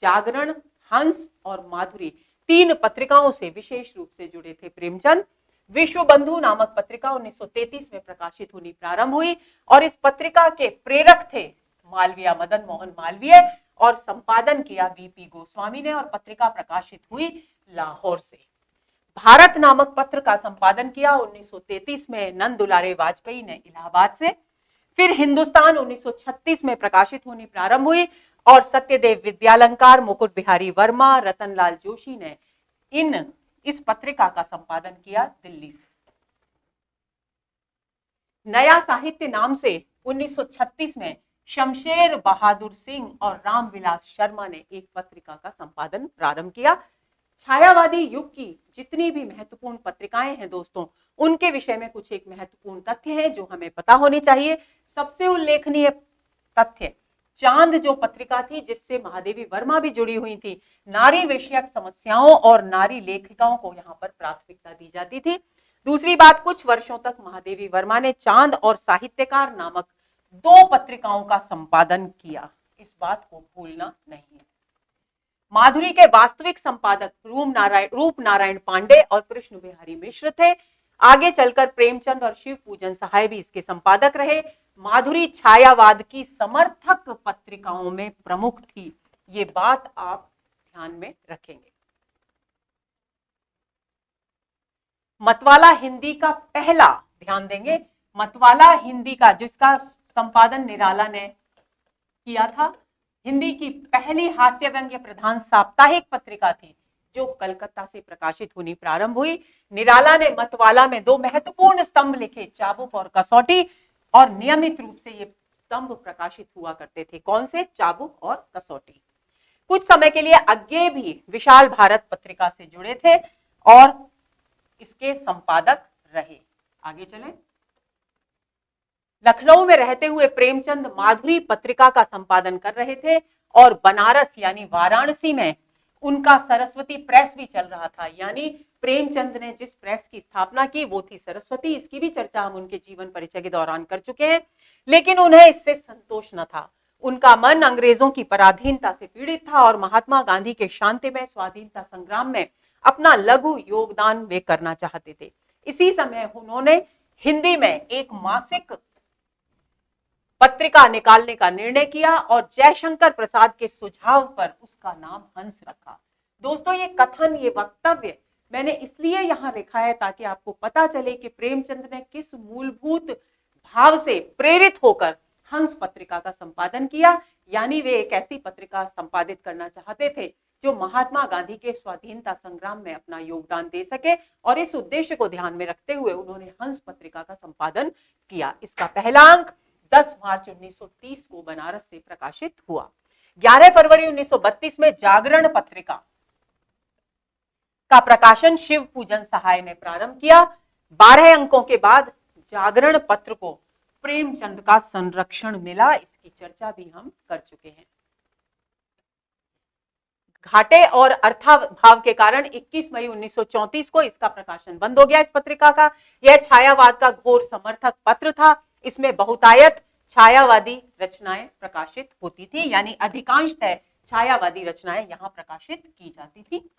S1: जागरण, हंस और माधुरी तीन पत्रिकाओं से विशेष रूप से जुड़े थे प्रेमचंद। विश्व बंधु नामक पत्रिका 1933 में प्रकाशित होनी प्रारंभ हुई और इस पत्रिका के प्रेरक थे मालवीय, मदन मोहन मालवीय, और संपादन किया बीपी गोस्वामी ने और पत्रिका प्रकाशित हुई लाहौर से। भारत नामक पत्र का संपादन किया 1933 में नंद दुलारे वाजपेयी ने इलाहाबाद से। फिर हिंदुस्तान 1936 में प्रकाशित होनी प्रारंभ हुई और सत्यदेव विद्यालंकार, मुकुट बिहारी वर्मा, रतनलाल जोशी ने इस पत्रिका का संपादन किया दिल्ली से। नया साहित्य नाम से 1936 में शमशेर बहादुर सिंह और रामविलास शर्मा ने एक पत्रिका का संपादन प्रारंभ किया। छायावादी युग की जितनी भी महत्वपूर्ण पत्रिकाएं हैं दोस्तों, उनके विषय में कुछ एक महत्वपूर्ण तथ्य है जो हमें पता होने चाहिए। सबसे उल्लेखनीय तथ्य, चांद जो पत्रिका थी जिससे महादेवी वर्मा भी जुड़ी हुई थी, नारी विषयक समस्याओं और नारी लेखिकाओं को यहाँ पर प्राथमिकता दी जाती थी। दूसरी बात, कुछ वर्षों तक महादेवी वर्मा ने चांद और साहित्यकार नामक दो पत्रिकाओं का संपादन किया, इस बात को भूलना नहीं। माधुरी के वास्तविक संपादक रूप नारायण पांडे और कृष्ण बिहारी मिश्र थे। आगे चलकर प्रेमचंद और शिव पूजन सहाय भी इसके संपादक रहे। माधुरी छायावाद की समर्थक पत्रिकाओं में प्रमुख थी, ये बात आप ध्यान में रखेंगे। मतवाला हिंदी का पहला, ध्यान देंगे, मतवाला हिंदी का जिसका संपादन निराला ने किया था, हिंदी की पहली हास्य व्यंग्य प्रधान साप्ताहिक पत्रिका थी जो कलकत्ता से प्रकाशित होनी प्रारंभ हुई। निराला ने मतवाला में 2 महत्वपूर्ण स्तंभ लिखे, चाबुक और कसौटी, और नियमित रूप से ये स्तंभ प्रकाशित हुआ करते थे। कौन से? चाबुक और कसौटी। कुछ समय के लिए अज्ञे भी विशाल भारत पत्रिका से जुड़े थे और इसके संपादक रहे। आगे चलें। लखनऊ में रहते हुए प्रेमचंद माधुरी पत्रिका का संपादन कर रहे थे और बनारस यानी वाराणसी में उनका सरस्वती प्रेस भी चल रहा था। यानी प्रेमचंद ने जिस प्रेस की स्थापना की वो थी सरस्वती। इसकी भी चर्चा हम उनके जीवन परिचय के दौरान कर चुके हैं, लेकिन उन्हें इससे संतोष न था। उनका मन अंग्रेजों की पराधीनता से पीड़ित था और महात्मा गांधी के शांतिमय स्वाधीनता संग्राम में अपना लघु योगदान वे करना चाहते थे। इसी समय उन्होंने हिंदी में एक मासिक पत्रिका निकालने का निर्णय किया और जयशंकर प्रसाद के सुझाव पर उसका नाम हंस रखा। दोस्तों, ये कथन, ये वक्तव्य मैंने इसलिए यहां लिखा है ताकि आपको पता चले कि प्रेमचंद ने किस मूलभूत भाव से प्रेरित होकर हंस पत्रिका का संपादन किया। यानी वे एक ऐसी पत्रिका संपादित करना चाहते थे जो महात्मा गांधी के स्वाधीनता संग्राम में अपना योगदान दे सके, और इस उद्देश्य को ध्यान में रखते हुए उन्होंने हंस पत्रिका का संपादन किया। इसका पहला अंक 10 मार्च 1930 को बनारस से प्रकाशित हुआ। 11 फरवरी 1932 में जागरण पत्रिका का प्रकाशन शिव पूजन सहाय ने प्रारंभ किया। 12 अंकों के बाद जागरण पत्र को प्रेमचंद का संरक्षण मिला। इसकी चर्चा भी हम कर चुके हैं। घाटे और अर्थाभाव के कारण 21 मई 1934 को इसका प्रकाशन बंद हो गया। इस पत्रिका का यह छायावाद का घोर समर्थक पत्र था। इसमें बहुतायत छायावादी रचनाएं प्रकाशित होती थी, यानी अधिकांशतः छायावादी रचनाएं यहां प्रकाशित की जाती थी।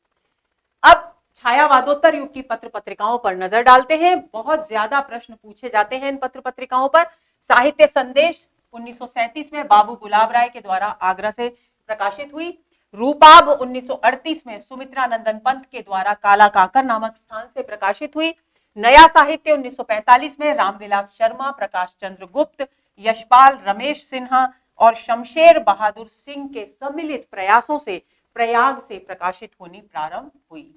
S1: अब छायावादोत्तर युग की पत्र पत्रिकाओं पर नजर डालते हैं। बहुत ज्यादा प्रश्न पूछे जाते हैं इन पत्र पत्रिकाओं पर। साहित्य संदेश 1937 में बाबू गुलाब राय के द्वारा आगरा से प्रकाशित हुई। रूपाब 1938 में सुमित्रा नंदन पंत के द्वारा काला काकर नामक स्थान से प्रकाशित हुई। नया साहित्य 1945 में रामविलास शर्मा, प्रकाश चंद्र गुप्त, यशपाल, रमेश सिन्हा और शमशेर बहादुर सिंह के सम्मिलित प्रयासों से प्रयाग से प्रकाशित होनी प्रारंभ हुई।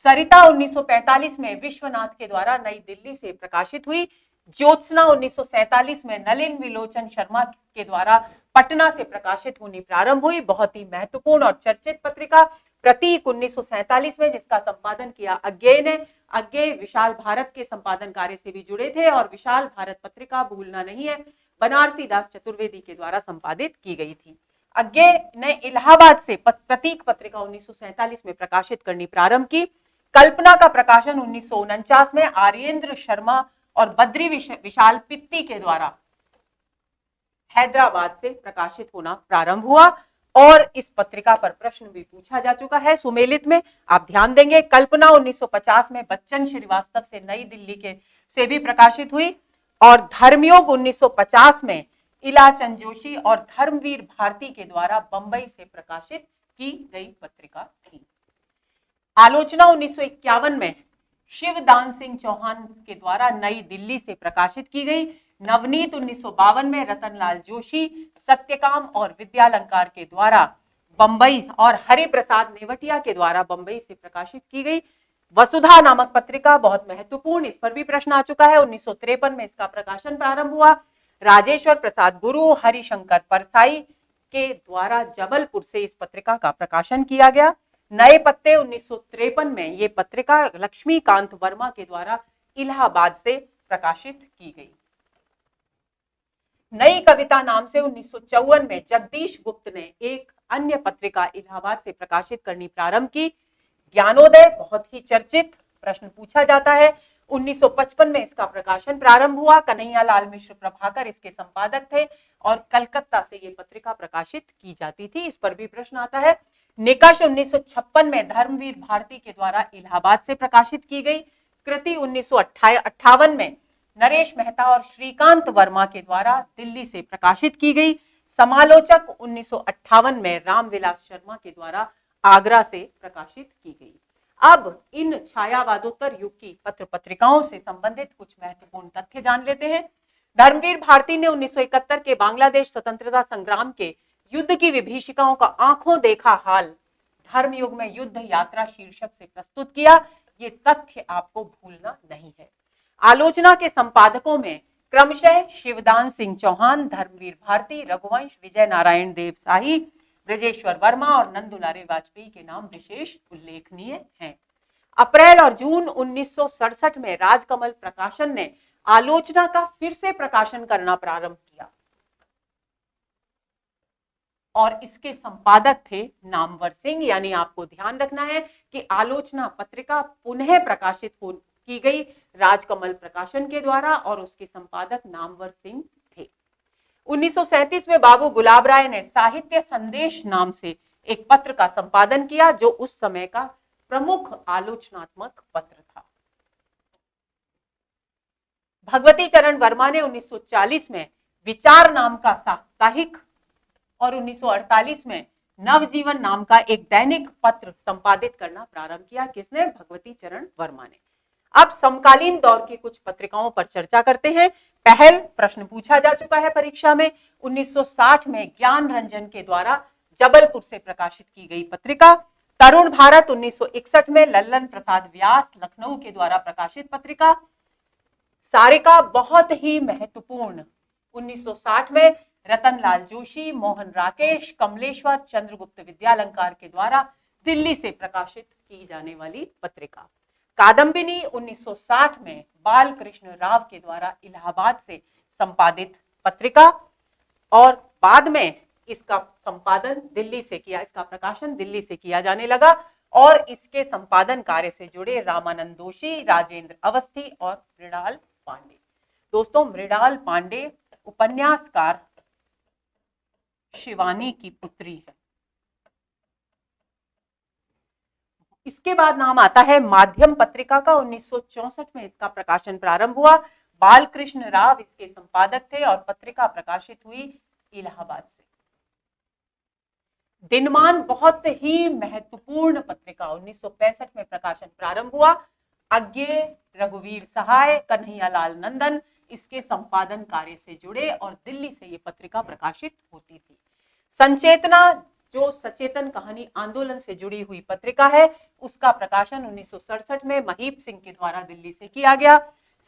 S1: सरिता 1945 में विश्वनाथ के द्वारा नई दिल्ली से प्रकाशित हुई। ज्योत्सना 1947 में नलिन विलोचन शर्मा के द्वारा पटना से प्रकाशित होनी प्रारंभ हुई। बहुत ही महत्वपूर्ण और चर्चित पत्रिका। प्रतीक 1947 में, जिसका संपादन किया अज्ञे ने। अज्ञे विशाल भारत के संपादन कार्य से भी जुड़े थे और विशाल भारत पत्रिका, भूलना नहीं है, बनारसी दास चतुर्वेदी के द्वारा संपादित की गई थी। अज्ञे ने इलाहाबाद से प्रतीक पत्रिका 1947 में प्रकाशित करनी प्रारंभ की। कल्पना का प्रकाशन 1949 में आर्येंद्र शर्मा और बद्री विशाल पित्ती के द्वारा हैदराबाद से प्रकाशित होना प्रारंभ हुआ और इस पत्रिका पर प्रश्न भी पूछा जा चुका है सुमेलित में, आप ध्यान देंगे। कल्पना 1950 में बच्चन श्रीवास्तव से नई दिल्ली के से भी प्रकाशित हुई और धर्मयोग 1950 में इलाचंद जोशी और धर्मवीर भारती के द्वारा बंबई से प्रकाशित की गई पत्रिका थी। आलोचना 1951 में शिवदान सिंह चौहान के द्वारा नई दिल्ली से प्रकाशित की गई। नवनीत 1952 में रतनलाल जोशी, सत्यकाम और विद्यालंकार के द्वारा बंबई और हरिप्रसाद नेवटिया के द्वारा बंबई से प्रकाशित की गई। वसुधा नामक पत्रिका बहुत महत्वपूर्ण, इस पर भी प्रश्न आ चुका है। 1953 में इसका प्रकाशन प्रारंभ हुआ। राजेश्वर प्रसाद गुरु, हरिशंकर परसाई के द्वारा जबलपुर से इस पत्रिका का प्रकाशन किया गया। नए पत्ते 1953 में ये पत्रिका लक्ष्मीकांत वर्मा के द्वारा इलाहाबाद से प्रकाशित की गई। नई कविता नाम से 1954 में जगदीश गुप्त ने एक अन्य पत्रिका इलाहाबाद से प्रकाशित करनी प्रारंभ की। ज्ञानोदय बहुत ही चर्चित, प्रश्न पूछा जाता है। 1955 में इसका प्रकाशन प्रारंभ हुआ। कन्हैयालाल मिश्र प्रभाकर इसके संपादक थे और कलकत्ता से ये पत्रिका प्रकाशित की जाती थी, इस पर भी प्रश्न आता है। निकष 1956 में धर्मवीर भारती के द्वारा इलाहाबाद से प्रकाशित की गई। कृति 1958 में नरेश मेहता और श्रीकांत वर्मा के द्वारा दिल्ली से प्रकाशित की गई। समालोचक 1958 में रामविलास शर्मा के द्वारा आगरा से प्रकाशित की गई। अब इन छायावादोत्तर युग की पत्र पत्रिकाओं से संबंधित कुछ महत्वपूर्ण तथ्य जान लेते हैं। धर्मवीर भारती ने 1971 के बांग्लादेश स्वतंत्रता संग्राम के युद्ध की विभीषिकाओं का आंखों देखा हाल धर्मयुग में युद्ध यात्रा शीर्षक से प्रस्तुत किया। ये तथ्य आपको भूलना नहीं है। आलोचना के संपादकों में क्रमशः शिवदान सिंह चौहान, धर्मवीर भारती, रघुवंश, विजय नारायण देवसाई, ब्रजेश्वर वर्मा और नंदुलारे वाजपेयी के नाम विशेष उल्लेखनीय हैं। अप्रैल और जून 1967 में राजकमल प्रकाशन ने आलोचना का फिर से प्रकाशन करना प्रारंभ किया और इसके संपादक थे नामवर सिंह। यानी आपको ध्यान रखना है कि आलोचना पत्रिका पुनः प्रकाशित की गई राजकमल प्रकाशन के द्वारा और उसके संपादक नामवर सिंह थे। 1937 में बाबू गुलाब राय ने साहित्य संदेश नाम से एक पत्र का संपादन किया, जो उस समय का प्रमुख आलोचनात्मक पत्र था। भगवती चरण वर्मा ने 1940 में विचार नाम का साप्ताहिक और 1948 में नवजीवन नाम का एक दैनिक पत्र संपादित करना प्रारंभ किया। किसने? भगवती चरण वर्मा ने। अब समकालीन दौर की कुछ पत्रिकाओं पर चर्चा करते हैं। पहल प्रश्न पूछा जा चुका है परीक्षा में। 1960 में ज्ञान रंजन के द्वारा जबलपुर से प्रकाशित की गई पत्रिका। तरुण भारत 1961 में लल्लन प्रसाद व्यास लखनऊ के द्वारा प्रकाशित पत्रिका। सारिका बहुत ही महत्वपूर्ण 1960 में रतनलाल जोशी, मोहन राकेश, कमलेश्वर चंद्रगुप्त विद्यालंकार के द्वारा दिल्ली से प्रकाशित की जाने वाली पत्रिका। कादम्बिनी 1960 में बालकृष्ण राव के द्वारा इलाहाबाद से संपादित पत्रिका और बाद में इसका संपादन दिल्ली से किया, इसका प्रकाशन दिल्ली से किया जाने लगा और इसके संपादन कार्य से जुड़े रामानंद दोषी, राजेंद्र अवस्थी और मृणाल पांडे। दोस्तों, मृणाल पांडे उपन्यासकार शिवानी की पुत्री है। इसके बाद नाम आता है माध्यम पत्रिका का। 1964 में इसका प्रकाशन प्रारंभ हुआ। बालकृष्ण राव इसके संपादक थे और पत्रिका प्रकाशित हुई इलाहाबाद से। दिनमान बहुत ही महत्वपूर्ण पत्रिका 1965 में प्रकाशन प्रारंभ हुआ। अज्ञेय, रघुवीर सहाय, कन्हैयालाल नंदन इसके संपादन कार्य से जुड़े और दिल्ली से ये पत्रिका प्रकाशित होती थी। संचेतना जो सचेतन कहानी आंदोलन से जुड़ी हुई पत्रिका है, उसका प्रकाशन 1967 में महीप सिंह के द्वारा दिल्ली से किया गया।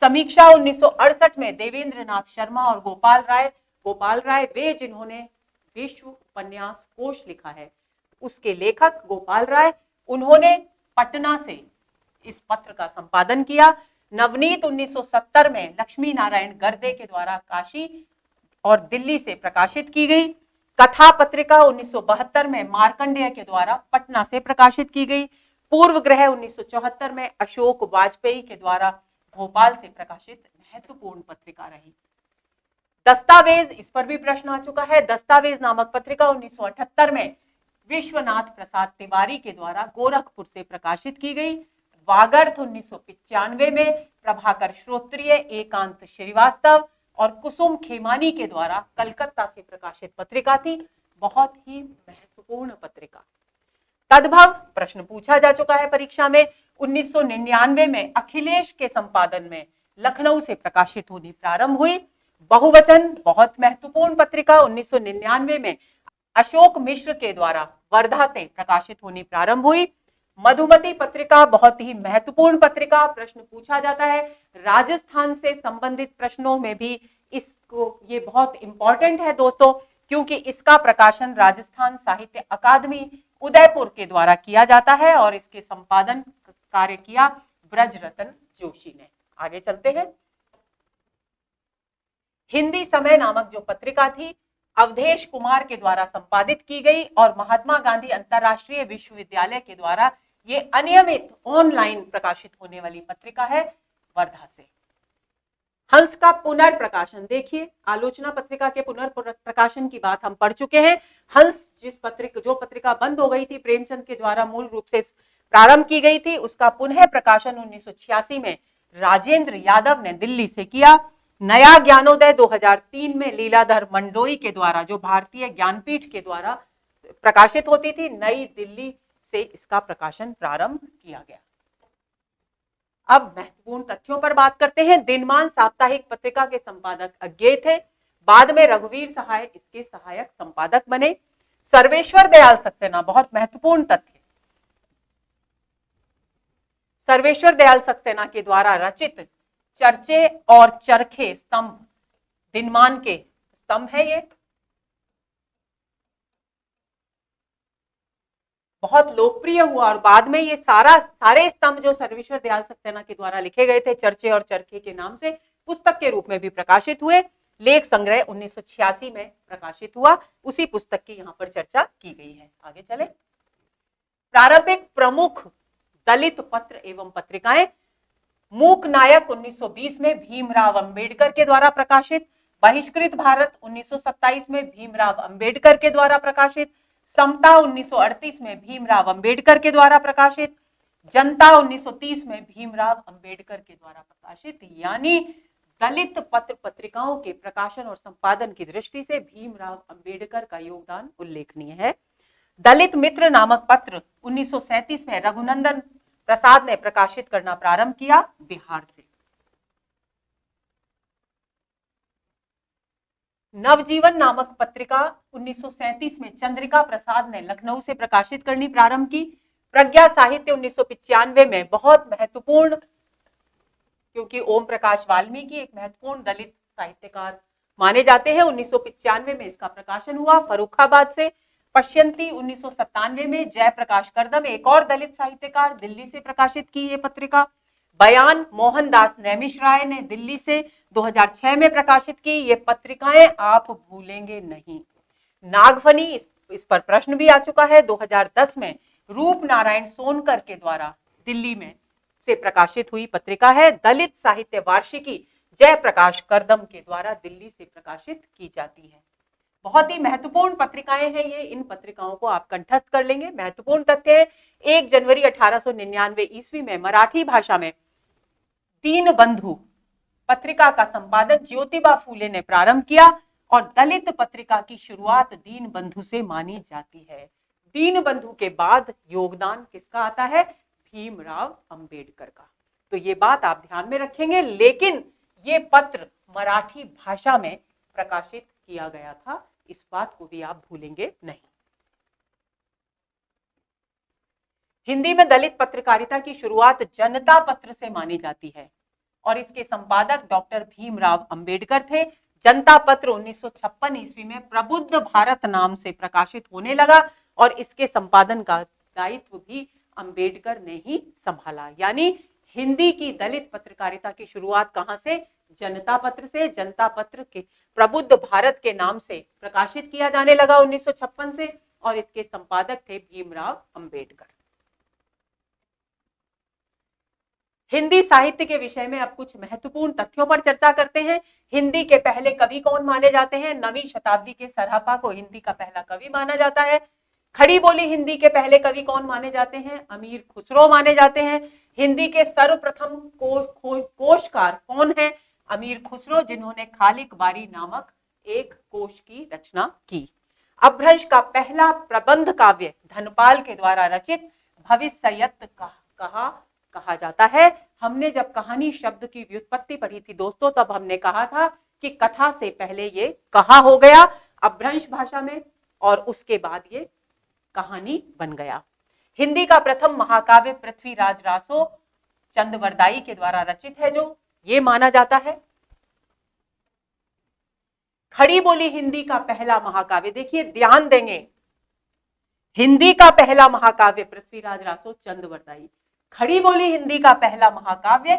S1: समीक्षा 1968 में देवेंद्र नाथ शर्मा और गोपाल राय वे जिन्होंने विश्व उपन्यास कोश लिखा है, उसके लेखक गोपाल राय, उन्होंने पटना से इस पत्र का संपादन किया। नवनीत 1970 में लक्ष्मी नारायण गर्दे के द्वारा काशी और दिल्ली से प्रकाशित की गई। कथा पत्रिका 1972 में मार्कंडेय के द्वारा पटना से प्रकाशित की गई। पूर्व ग्रह 1974 में अशोक वाजपेयी के द्वारा भोपाल से प्रकाशित महत्वपूर्ण पत्रिका रही। दस्तावेज, इस पर भी प्रश्न आ चुका है। दस्तावेज नामक पत्रिका 1978 में विश्वनाथ प्रसाद तिवारी के द्वारा गोरखपुर से प्रकाशित की गई। वागर्थ 1995 में प्रभाकर श्रोत्रिय, एकांत श्रीवास्तव और कुसुम खेमानी के द्वारा कलकत्ता से प्रकाशित पत्रिका थी। बहुत ही महत्वपूर्ण पत्रिका। तद्भव प्रश्न पूछा जा चुका है परीक्षा में। 1999 में अखिलेश के संपादन में लखनऊ से प्रकाशित होनी प्रारंभ हुई। बहुवचन बहुत महत्वपूर्ण पत्रिका 1999 में अशोक मिश्र के द्वारा वर्धा से प्रकाशित होनी प्रारंभ हुई। मधुमती पत्रिका बहुत ही महत्वपूर्ण पत्रिका। प्रश्न पूछा जाता है राजस्थान से संबंधित प्रश्नों में भी ये बहुत इंपॉर्टेंट है दोस्तों, क्योंकि इसका प्रकाशन राजस्थान साहित्य अकादमी उदयपुर के द्वारा किया जाता है और इसके संपादन कार्य किया ब्रजरतन जोशी ने। आगे चलते हैं। हिंदी समय नामक जो पत्रिका थी अवधेश कुमार के द्वारा संपादित की गई और महात्मा गांधी अंतरराष्ट्रीय विश्वविद्यालय के द्वारा ये अनियमित ऑनलाइन प्रकाशित होने वाली पत्रिका है वर्धा से। हंस का पुनर्प्रकाशन, देखिए आलोचना पत्रिका के पुनर्प्रकाशन की बात हम पढ़ चुके हैं। हंस जो पत्रिका बंद हो गई थी, प्रेमचंद के द्वारा मूल रूप से प्रारंभ की गई थी, उसका पुनः प्रकाशन 1986 में राजेंद्र यादव ने दिल्ली से किया। नया ज्ञानोदय 2003 में लीलाधर मंडोई के द्वारा, जो भारतीय ज्ञानपीठ के द्वारा प्रकाशित होती थी, नई दिल्ली से इसका प्रकाशन प्रारंभ किया गया। अब महत्वपूर्ण तथ्यों पर बात करते हैं। दिनमान साप्ताहिक पत्रिका के संपादक अज्ञेय थे। बाद में रघुवीर सहाय इसके सहायक संपादक बने। सर्वेश्वर दयाल सक्सेना, बहुत महत्वपूर्ण तथ्य, सर्वेश्वर दयाल सक्सेना के द्वारा रचित चर्चे और चरखे स्तंभ, दिनमान के स्तंभ है ये, बहुत लोकप्रिय हुआ और बाद में ये सारे स्तंभ जो सर्वेश्वर दयाल सक्सेना के द्वारा लिखे गए थे चर्चे और चरखे के नाम से, पुस्तक के रूप में भी प्रकाशित हुए। लेख संग्रह 1986 में प्रकाशित हुआ, उसी पुस्तक की यहाँ पर चर्चा की गई है। आगे चले। प्रारंभिक प्रमुख दलित पत्र एवं पत्रिकाएं, मूक नायक 1920 में भीमराव अंबेडकर के द्वारा प्रकाशित, बहिष्कृत भारत 1927 में भीमराव अंबेडकर के द्वारा प्रकाशित, समता 1938 में भीमराव अंबेडकर के द्वारा प्रकाशित, जनता 1930 में भीमराव अंबेडकर के द्वारा प्रकाशित। यानी दलित पत्र पत्रिकाओं के प्रकाशन और संपादन की दृष्टि से भीमराव अंबेडकर का योगदान उल्लेखनीय है। दलित मित्र नामक पत्र 1937 में रघुनंदन प्रसाद ने प्रकाशित करना प्रारंभ किया बिहार से। नवजीवन नामक पत्रिका 1937 में चंद्रिका प्रसाद ने लखनऊ से प्रकाशित करनी प्रारंभ की। प्रज्ञा साहित्य 1995 में बहुत महत्वपूर्ण, क्योंकि ओम प्रकाश वाल्मीकि एक महत्वपूर्ण दलित साहित्यकार माने जाते हैं, 1995 में इसका प्रकाशन हुआ फर्रुखाबाद से। पश्यंती 1997 में जयप्रकाश करदम एक और दलित साहित्यकार, दिल्ली से प्रकाशित की ये पत्रिका। बयान मोहनदास नैमिष राय ने दिल्ली से 2006 में प्रकाशित की ये पत्रिकाएं आप भूलेंगे नहीं। नागफनी, इस पर प्रश्न भी आ चुका है, 2010 में रूप नारायण सोनकर के द्वारा दिल्ली में से प्रकाशित हुई पत्रिका है। दलित साहित्य वार्षिकी जयप्रकाश करदम के द्वारा दिल्ली से प्रकाशित की जाती है। बहुत ही महत्वपूर्ण पत्रिकाएं हैं ये, इन पत्रिकाओं को आप कंठस्थ कर लेंगे। महत्वपूर्ण तथ्य है, 1 जनवरी 1899 ईस्वी में मराठी भाषा में दीनबंधु पत्रिका का संपादन ज्योतिबा फूले ने प्रारंभ किया और दलित पत्रिका की शुरुआत दीनबंधु से मानी जाती है। दीनबंधु के बाद योगदान किसका आता है? भीमराव अंबेडकर का। तो ये बात आप ध्यान में रखेंगे, लेकिन ये पत्र मराठी भाषा में प्रकाशित किया गया था, इस बात को भी आप भूलेंगे नहीं। हिंदी में दलित पत्रकारिता की शुरुआत जनता पत्र से मानी जाती है और इसके संपादक डॉक्टर भीमराव अंबेडकर थे। जनता पत्र 1956 ईस्वी में प्रबुद्ध भारत नाम से प्रकाशित होने लगा और इसके संपादन का दायित्व भी अंबेडकर ने ही संभाला। यानी हिंदी की दलित पत्रकारिता की शुरुआत कहां से? जनता पत्र से। जनता पत्र के प्रबुद्ध भारत के नाम से प्रकाशित किया जाने लगा 1956 से और इसके संपादक थे भीमराव अंबेडकर। हिंदी साहित्य के विषय में अब कुछ महत्वपूर्ण तथ्यों पर चर्चा करते हैं। हिंदी के पहले कवि कौन माने जाते हैं? 9वीं शताब्दी के सराफा को हिंदी का पहला कवि माना जाता है। खड़ी बोली हिंदी के पहले कवि कौन माने जाते हैं? अमीर खुसरो माने जाते हैं। हिंदी के सर्वप्रथम कोशकार कौन है? अमीर खुसरो, जिन्होंने खालिक बारी नामक एक कोश की रचना की। अपभ्रंश का पहला प्रबंध काव्य धनपाल के द्वारा रचित भविष्ययत कहा जाता है। हमने जब कहानी शब्द की व्युत्पत्ति पढ़ी थी दोस्तों, तब हमने कहा था कि कथा से पहले ये कहा हो गया अपभ्रंश भाषा में और उसके बाद ये कहानी बन गया। हिंदी का प्रथम महाकाव्य पृथ्वीराज रासो चंदवरदाई के द्वारा रचित है, जो ये माना जाता है। खड़ी बोली हिंदी का पहला महाकाव्य, देखिए ध्यान देंगे, हिंदी का पहला महाकाव्य पृथ्वीराज रासो चंदवरदाई। खड़ी बोली हिंदी का पहला महाकाव्य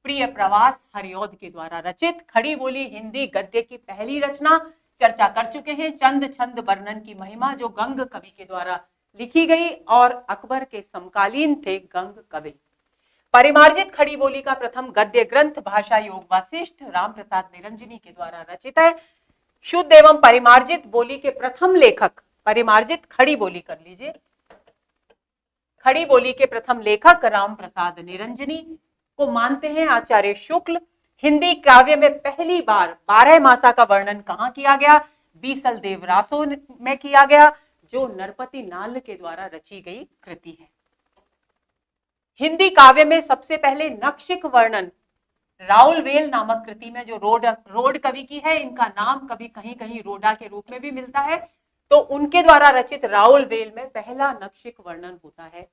S1: प्रिय प्रवास हरिऔध के द्वारा रचित। खड़ी बोली हिंदी गद्य की पहली रचना, चर्चा कर चुके हैं, चंद छंद वर्णन की महिमा, जो गंग कवि के द्वारा लिखी गई और अकबर के समकालीन थे गंग कवि। परिमार्जित खड़ी बोली का प्रथम गद्य ग्रंथ भाषा योग वासिष्ठ रामप्रसाद निरंजनी के द्वारा रचित है। शुद्ध एवं परिमार्जित बोली के प्रथम लेखक, परिमार्जित खड़ी बोली कर लीजिए, खड़ी बोली के प्रथम लेखक रामप्रसाद निरंजनी को मानते हैं आचार्य शुक्ल। हिंदी काव्य में पहली बार 12 मासा का वर्णन कहां किया गया? बीसल देव रासो में किया गया, जो नरपति नाल के द्वारा रची गई कृति है। हिंदी काव्य में सबसे पहले नक्षिक वर्णन राउल वेल नामक कृति में, जो रोड कवि की है, इनका नाम कभी कहीं कहीं रोडा के रूप में भी मिलता है, तो उनके द्वारा रचित राउल वेल में पहला नक्षिक वर्णन होता है।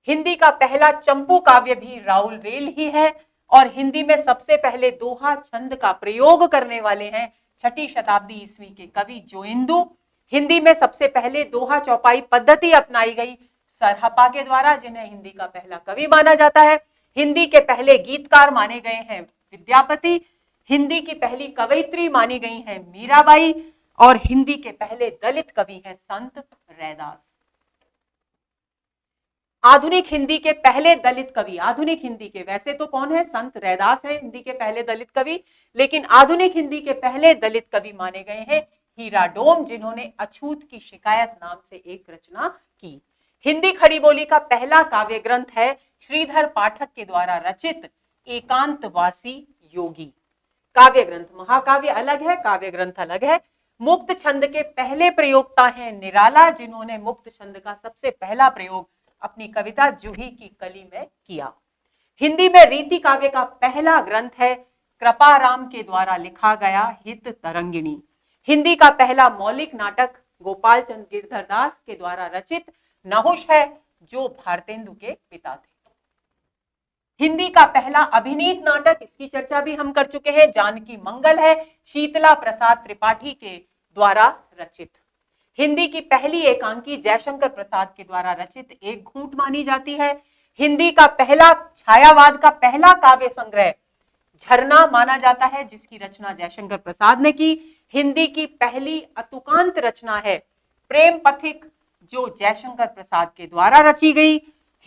S1: हिंदी का पहला चंपू काव्य भी राउल वेल ही है और हिंदी में सबसे पहले दोहा छंद का प्रयोग करने वाले हैं 6ठी शताब्दी ईस्वी के कवि जोइंदू। हिंदी में सबसे पहले दोहा चौपाई पद्धति अपनाई गई सरहपा के द्वारा, जिन्हें हिंदी का पहला कवि माना जाता है। हिंदी के पहले गीतकार माने गए हैं विद्यापति। हिंदी की पहली कवयित्री मानी गई हैं मीराबाई और हिंदी के पहले दलित कवि हैं संत रैदास। आधुनिक हिंदी के पहले दलित कवि, आधुनिक हिंदी के, वैसे तो कौन है, संत रैदास है हिंदी के पहले दलित कवि, लेकिन आधुनिक हिंदी के पहले दलित कवि माने गए हैं हीरा डोम, जिन्होंने अछूत की शिकायत नाम से एक रचना की। हिंदी खड़ी बोली का पहला काव्य ग्रंथ है श्रीधर पाठक के द्वारा रचित एकांतवासी योगी। काव्य ग्रंथ, महाकाव्य अलग है, काव्य ग्रंथ अलग है। मुक्त छंद के पहले प्रयोक्ता हैं निराला, जिन्होंने मुक्त छंद का सबसे पहला प्रयोग अपनी कविता जूही की कली में किया। हिंदी में रीति काव्य का पहला ग्रंथ है कृपाराम के द्वारा लिखा गया हित तरंगिणी। हिंदी का पहला मौलिक नाटक गोपाल चंद गिरधरदास के द्वारा रचित नहुष है, जो भारतेंदु के पिता थे। हिंदी का पहला अभिनीत नाटक, इसकी चर्चा भी हम कर चुके हैं, जानकी मंगल है, शीतला प्रसाद त्रिपाठी के द्वारा रचित। हिंदी की पहली एकांकी जयशंकर प्रसाद के द्वारा रचित एक घूंट मानी जाती है। हिंदी का पहला छायावाद का पहला काव्य संग्रह झरना माना जाता है, जिसकी रचना जयशंकर प्रसाद ने की। हिंदी की पहली अतुकांत रचना है प्रेम पथिक, जो जयशंकर प्रसाद के द्वारा रची गई।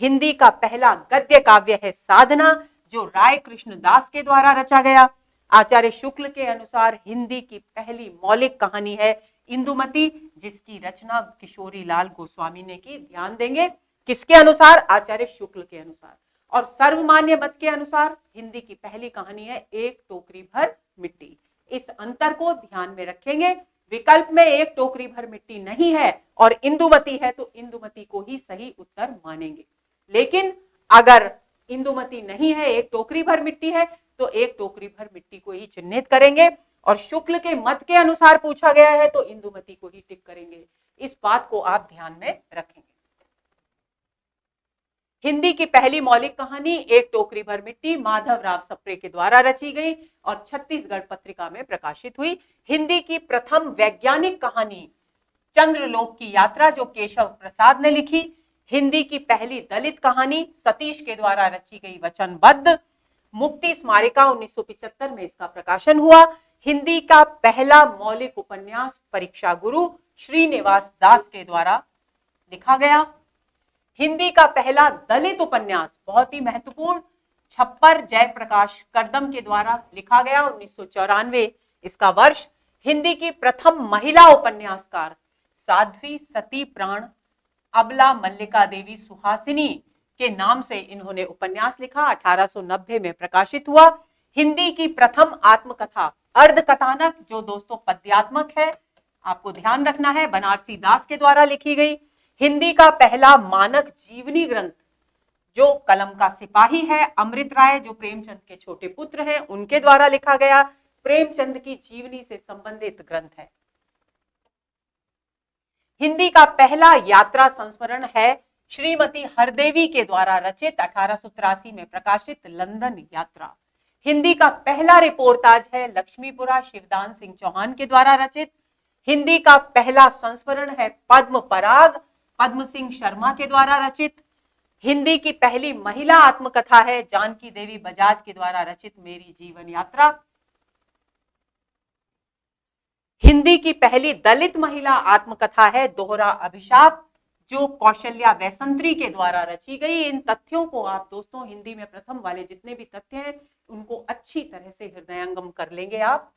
S1: हिंदी का पहला गद्य काव्य है साधना, जो राय कृष्ण दास के द्वारा रचा गया। आचार्य शुक्ल के अनुसार हिंदी की पहली मौलिक कहानी है इंदुमती, जिसकी रचना किशोरी लाल गोस्वामी ने की। ध्यान देंगे, किसके अनुसार? आचार्य शुक्ल के अनुसार। और सर्वमान्य मत के अनुसार हिंदी की पहली कहानी है एक टोकरी भर मिट्टी। इस अंतर को ध्यान में रखेंगे। विकल्प में एक टोकरी भर मिट्टी नहीं है और इंदुमती है, तो इंदुमती को ही सही उत्तर मानेंगे। लेकिन अगर इंदुमती नहीं है, एक टोकरी भर मिट्टी है, तो एक टोकरी भर मिट्टी को ही चिन्हित करेंगे। और शुक्ल के मत के अनुसार पूछा गया है, तो इंदुमती को ही टिक करेंगे। इस बात को आप ध्यान में रखेंगे। हिंदी की पहली मौलिक कहानी एक टोकरी भर मिट्टी माधव राव सप्रे के द्वारा रची गई और छत्तीसगढ़ पत्रिका में प्रकाशित हुई। हिंदी की प्रथम वैज्ञानिक कहानी चंद्रलोक की यात्रा, जो केशव प्रसाद ने लिखी। हिंदी की पहली दलित कहानी सतीश के द्वारा रची गई वचनबद्ध। मुक्ति स्मारिका 1975 में इसका प्रकाशन हुआ। हिंदी का पहला मौलिक उपन्यास परीक्षा गुरु श्रीनिवास दास के द्वारा लिखा गया। हिंदी का पहला दलित उपन्यास, बहुत ही महत्वपूर्ण, छप्पर जयप्रकाश करदम के द्वारा लिखा गया, 1994 इसका वर्ष। हिंदी की प्रथम महिला उपन्यासकार साध्वी सती प्राण अबला मल्लिका देवी सुहासिनी के नाम से इन्होंने उपन्यास लिखा, 1890 में प्रकाशित हुआ। हिंदी की प्रथम आत्मकथा अर्धकथानक, जो दोस्तों पद्यात्मक है, आपको ध्यान रखना है, बनारसी दास के द्वारा लिखी गई। हिंदी का पहला मानक जीवनी ग्रंथ, जो कलम का सिपाही है अमृत राय, जो प्रेमचंद के छोटे पुत्र हैं, उनके द्वारा लिखा गया प्रेमचंद की जीवनी से संबंधित ग्रंथ है। हिंदी का पहला यात्रा संस्मरण है श्रीमती हरदेवी के द्वारा रचित 1883 में प्रकाशित लंदन यात्रा। हिंदी का पहला रिपोर्टाज है लक्ष्मीपुरा शिवदान सिंह चौहान के द्वारा रचित। हिंदी का पहला संस्मरण है पद्म पराग पद्म सिंह शर्मा के द्वारा रचित। हिंदी की पहली महिला आत्मकथा है जानकी देवी बजाज के द्वारा रचित मेरी जीवन यात्रा। हिंदी की पहली दलित महिला आत्मकथा है दोहरा अभिशाप, जो कौशल्या वैसंत्री के द्वारा रची गई। इन तथ्यों को आप दोस्तों हिंदी में प्रथम वाले जितने भी तथ्य हैं उनको अच्छी तरह से हृदयंगम कर लेंगे आप।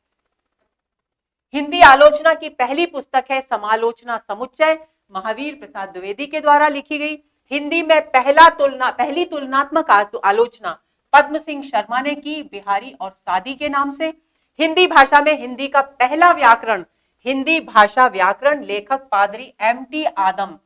S1: हिंदी आलोचना की पहली पुस्तक है समालोचना समुच्चय, महावीर प्रसाद द्विवेदी के द्वारा लिखी गई। हिंदी में पहली तुलनात्मक आलोचना पद्म सिंह शर्मा ने की, बिहारी और सादी के नाम से। हिंदी भाषा में हिंदी का पहला व्याकरण हिंदी भाषा व्याकरण लेखक पादरी एम.टी. आदम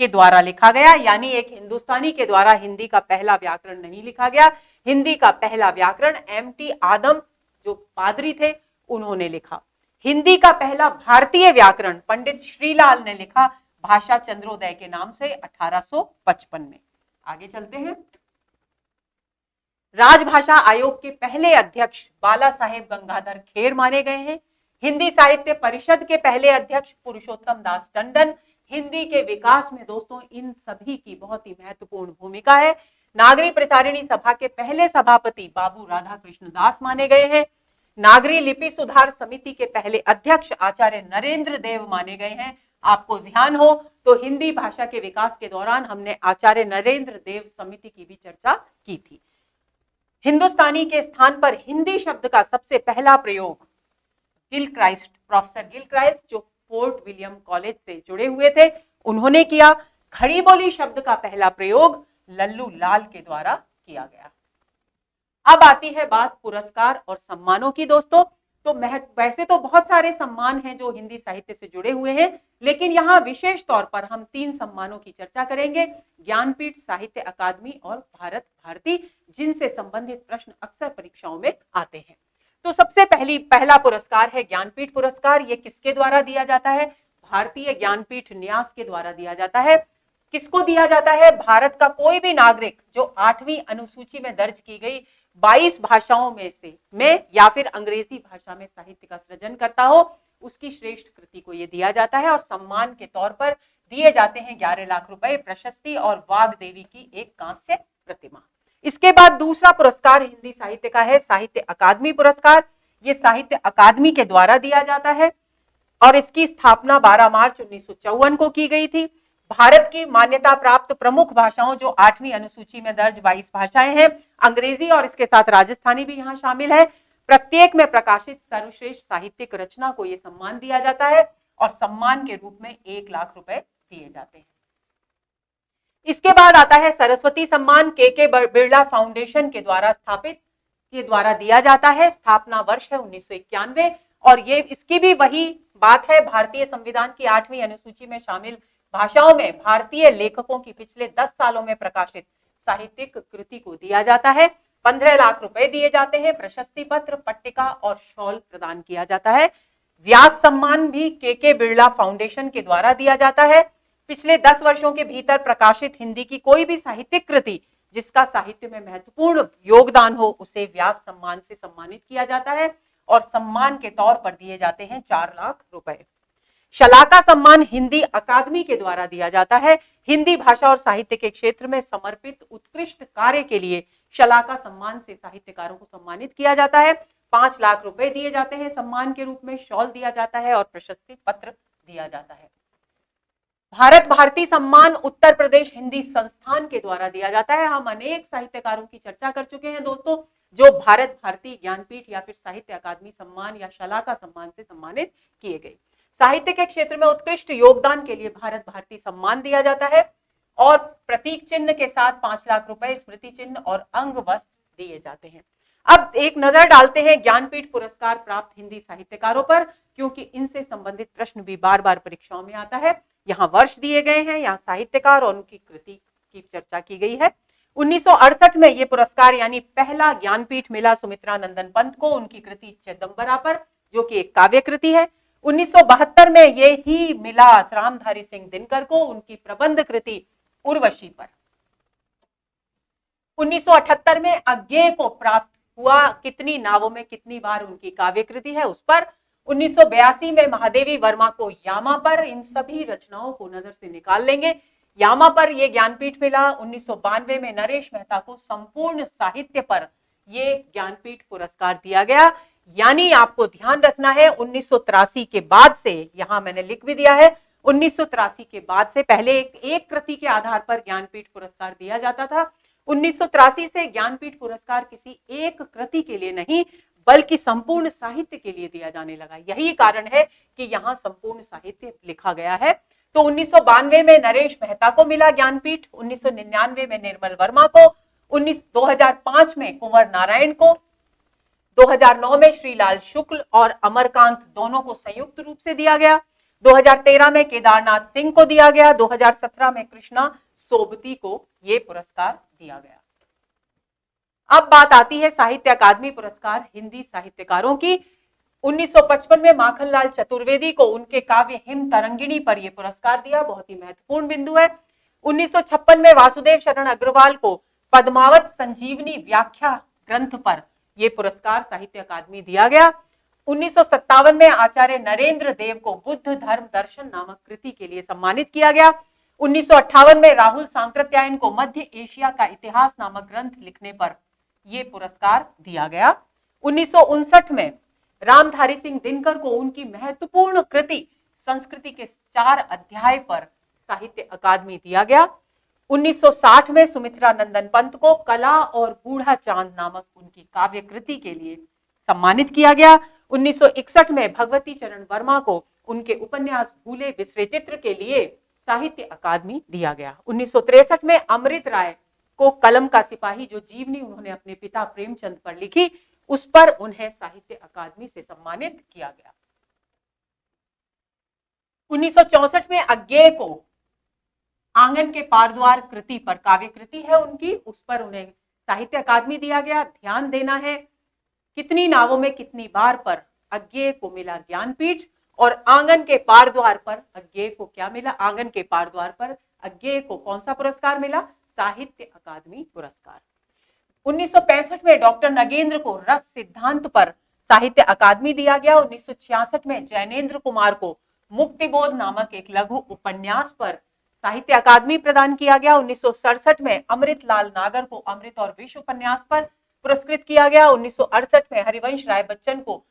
S1: के द्वारा लिखा गया, यानी एक हिंदुस्तानी के द्वारा हिंदी का पहला व्याकरण नहीं लिखा गया। हिंदी का पहला व्याकरण एम.टी. आदम, जो पादरी थे, उन्होंने लिखा। हिंदी का पहला भारतीय व्याकरण पंडित श्रीलाल ने लिखा, भाषा चंद्रोदय के नाम से 1855 में। आगे चलते हैं। राजभाषा आयोग के पहले अध्यक्ष बाला साहेब गंगाधर खेर माने गए हैं। हिंदी साहित्य परिषद के पहले अध्यक्ष पुरुषोत्तम दास टंडन। हिंदी के विकास में दोस्तों इन सभी की बहुत ही महत्वपूर्ण भूमिका है। नागरी प्रसारिणी सभा के पहले सभापति बाबू राधा कृष्ण दास माने गए हैं। नागरी लिपि सुधार समिति के पहले अध्यक्ष आचार्य नरेंद्र देव माने गए हैं। आपको ध्यान हो तो हिंदी भाषा के विकास के दौरान हमने आचार्य नरेंद्र देव समिति की भी चर्चा की थी। हिंदुस्तानी के स्थान पर हिंदी शब्द का सबसे पहला प्रयोग गिलक्राइस्ट, प्रोफेसर गिलक्राइस्ट जो फोर्ट विलियम कॉलेज से जुड़े हुए थे, उन्होंने किया। खड़ी बोली शब्द का पहला प्रयोग लल्लू लाल के द्वारा किया गया। अब आती है बात पुरस्कार और सम्मानों की दोस्तों। तो वैसे तो बहुत सारे सम्मान हैं जो हिंदी साहित्य से जुड़े हुए हैं, लेकिन यहाँ विशेष तौर पर हम 3 सम्मानों की चर्चा करेंगे। ज्ञानपीठ, साहित्य अकादमी और भारत भारती, जिनसे संबंधित प्रश्न अक्सर परीक्षाओं में आते हैं। तो सबसे पहला पुरस्कार है ज्ञानपीठ पुरस्कार। ये किसके द्वारा दिया जाता है? भारतीय ज्ञानपीठ न्यास के द्वारा दिया जाता है। किसको दिया जाता है? भारत का कोई भी नागरिक जो 8वीं अनुसूची में दर्ज की गई 22 भाषाओं में या फिर अंग्रेजी भाषा में साहित्य का सृजन करता हो, उसकी श्रेष्ठ कृति को यह दिया जाता है। और सम्मान के तौर पर दिए जाते हैं 11 लाख रुपए, प्रशस्ति और वाग देवी की एक कांस्य प्रतिमा। इसके बाद दूसरा पुरस्कार हिंदी साहित्य का है साहित्य अकादमी पुरस्कार। ये साहित्य अकादमी के द्वारा दिया जाता है और इसकी स्थापना 12 मार्च 1954 को की गई थी। भारत की मान्यता प्राप्त प्रमुख भाषाओं जो 8वीं अनुसूची में दर्ज 22 भाषाएं हैं, अंग्रेजी और इसके साथ राजस्थानी भी यहाँ शामिल है। प्रत्येक में प्रकाशित सर्वश्रेष्ठ साहित्यिक रचना को यह सम्मान दिया जाता है और सम्मान के रूप में 1 लाख रुपए दिए जाते हैं। इसके बाद आता है सरस्वती सम्मान। के बिरला फाउंडेशन के द्वारा दिया जाता है। स्थापना वर्ष है 1991 और ये इसकी भी वही बात है, भारतीय संविधान की 8वीं अनुसूची में शामिल भाषाओं में भारतीय लेखकों की पिछले 10 सालों में प्रकाशित साहित्यिक कृति को दिया जाता है। 15 लाख रुपए दिए जाते हैं। प्रशस्ति पत्र, पट्टिका और शॉल प्रदान किया जाता है। व्यास सम्मान भी के बिरला फाउंडेशन के द्वारा दिया जाता है। पिछले 10 वर्षों के भीतर प्रकाशित हिंदी की कोई भी साहित्यिक कृति जिसका साहित्य में महत्वपूर्ण योगदान हो, उसे व्यास सम्मान से सम्मानित किया जाता है और सम्मान के तौर पर दिए जाते हैं 4 लाख रुपए। शलाका सम्मान हिंदी अकादमी के द्वारा दिया जाता है। हिंदी भाषा और साहित्य के क्षेत्र में समर्पित उत्कृष्ट कार्य के लिए शलाका सम्मान से साहित्यकारों को सम्मानित किया जाता है। 5 लाख रुपए दिए जाते हैं सम्मान के रूप में, शॉल दिया जाता है और प्रशस्ति पत्र दिया जाता है। भारत भारती सम्मान उत्तर प्रदेश हिंदी संस्थान के द्वारा दिया जाता है। हम अनेक साहित्यकारों की चर्चा कर चुके हैं दोस्तों जो भारत भारती, ज्ञानपीठ या फिर साहित्य अकादमी सम्मान या शलाका सम्मान से सम्मानित किए गए। साहित्य के क्षेत्र में उत्कृष्ट योगदान के लिए भारत भारती सम्मान दिया जाता है और प्रतीक चिन्ह के साथ 5 लाख रुपए, स्मृति चिन्ह और अंग वस्त्र दिए जाते हैं। अब एक नजर डालते हैं ज्ञानपीठ पुरस्कार प्राप्त हिंदी साहित्यकारों पर, क्योंकि इनसे संबंधित प्रश्न भी बार बार परीक्षाओं में आता है। यहाँ वर्ष दिए गए हैं, यहाँ साहित्यकार और उनकी कृति की चर्चा की गई है। 1968 में ये पुरस्कार यानी पहला ज्ञानपीठ मिला सुमित्रा नंदन पंत को, उनकी कृति चिदंबरा पर, जो कि एक काव्य कृति है। 1972 में ये ही मिला रामधारी सिंह दिनकर को, उनकी प्रबंध कृति उर्वशी पर। 1978 में अज्ञेय को प्राप्त हुआ कितनी नावों में कितनी बार, उनकी काव्य कृति है उस पर। 1982 में महादेवी वर्मा को यामा पर। इन सभी रचनाओं को नजर से निकाल लेंगे। यामा पर ये ज्ञानपीठ मिला। 1992 में नरेश मेहता को संपूर्ण साहित्य पर ये ज्ञानपीठ पुरस्कार दिया गया। यानी आपको ध्यान रखना है 1983 के बाद से, यहां मैंने लिख भी दिया है, 1983 के बाद से पहले एक कृति के आधार पर ज्ञानपीठ पुरस्कार दिया जाता था। 1983 से ज्ञानपीठ पुरस्कार किसी एक कृति के लिए नहीं बल्कि संपूर्ण साहित्य के लिए दिया जाने लगा। यही कारण है कि यहाँ संपूर्ण साहित्य लिखा गया है। तो 1992 में नरेश मेहता को मिला ज्ञानपीठ, 1999 में निर्मल वर्मा को, 2005 में कुंवर नारायण को, 2009 में श्रीलाल शुक्ल और अमरकांत दोनों को संयुक्त रूप से दिया गया। 2013 में केदारनाथ सिंह को दिया गया। 2017 में कृष्णा सोबती को यह पुरस्कार दिया गया। अब बात आती है साहित्य अकादमी पुरस्कार हिंदी साहित्यकारों की। 1955 में माखनलाल चतुर्वेदी को उनके काव्य हिम तरंगिणी पर यह पुरस्कार दिया, बहुत ही महत्वपूर्ण बिंदु है। 1956 में वासुदेव शरण अग्रवाल को पद्मावत संजीवनी व्याख्या ग्रंथ पर यह पुरस्कार साहित्य अकादमी दिया गया। 1957 में आचार्य नरेंद्र देव को बुद्ध धर्म दर्शन नामक कृति के लिए सम्मानित किया गया। 1958 में राहुल सांकृत्यायन को मध्य एशिया का इतिहास नामक ग्रंथ लिखने पर यह पुरस्कार दिया गया। 1959 में रामधारी सिंह दिनकर को उनकी महत्वपूर्ण कृति संस्कृति के 4 अध्याय पर साहित्य अकादमी दिया गया। 1960 में सुमित्रा नंदन पंत को कला और बूढ़ा चांद नामक उनकी काव्य कृति के लिए सम्मानित किया गया। 1961 में भगवती चरण वर्मा को उनके उपन्यास भूले बिसरे चित्र के लिए साहित्य अकादमी दिया गया। 1963 में अमृत राय को कलम का सिपाही, जो जीवनी उन्होंने अपने पिता प्रेमचंद पर लिखी, उस पर उन्हें साहित्य अकादमी से सम्मानित किया गया। 1964 में अज्ञेय को आंगन के पारद्वार कृति पर, काव्य कृति है उनकी, उस पर उन्हें साहित्य अकादमी दिया गया। ध्यान देना है, कितनी नावों में कितनी बार पर अज्ञेय को मिला ज्ञानपीठ और आंगन के पारद्वार पर अज्ञेय को क्या मिला? आंगन के पारद्वार पर अज्ञेय को कौन सा पुरस्कार मिला? साहित्य अकादमी पुरस्कार। 1965 में डॉक्टर नगेंद्र को रस सिद्धांत पर साहित्य अकादमी दिया गया। 1966 में जैनेन्द्र कुमार को मुक्तिबोध नामक एक लघु उपन्यास पर साहित्य अकादमी प्रदान किया गया। 1967 में अमृतलाल नागर को अमृत और विश्व उपन्यास पर पुरस्कृत किया गया। 1968 में हरिवंश राय बच्चन को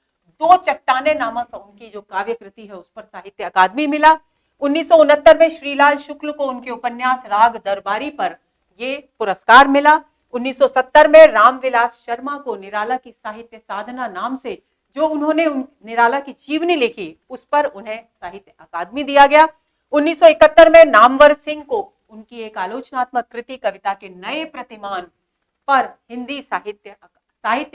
S1: दो चट्टाने नामक उनकी जो काव्य कृति है उस पर साहित्य अकादमी मिला। 1969 में श्रीलाल शुक्ल को उनके उपन्यास राग दरबारी पर ये पुरस्कार मिला। 1970 में रामविलास शर्मा को निराला की साहित्य साधना नाम से जो उन्होंने निराला की जीवनी लिखी उस पर उन्हें साहित्य अकादमी दिया गया। 1971 में नामवर सिंह को उनकी एक आलोचनात्मक कृति कविता के नए प्रतिमान पर हिंदी साहित्य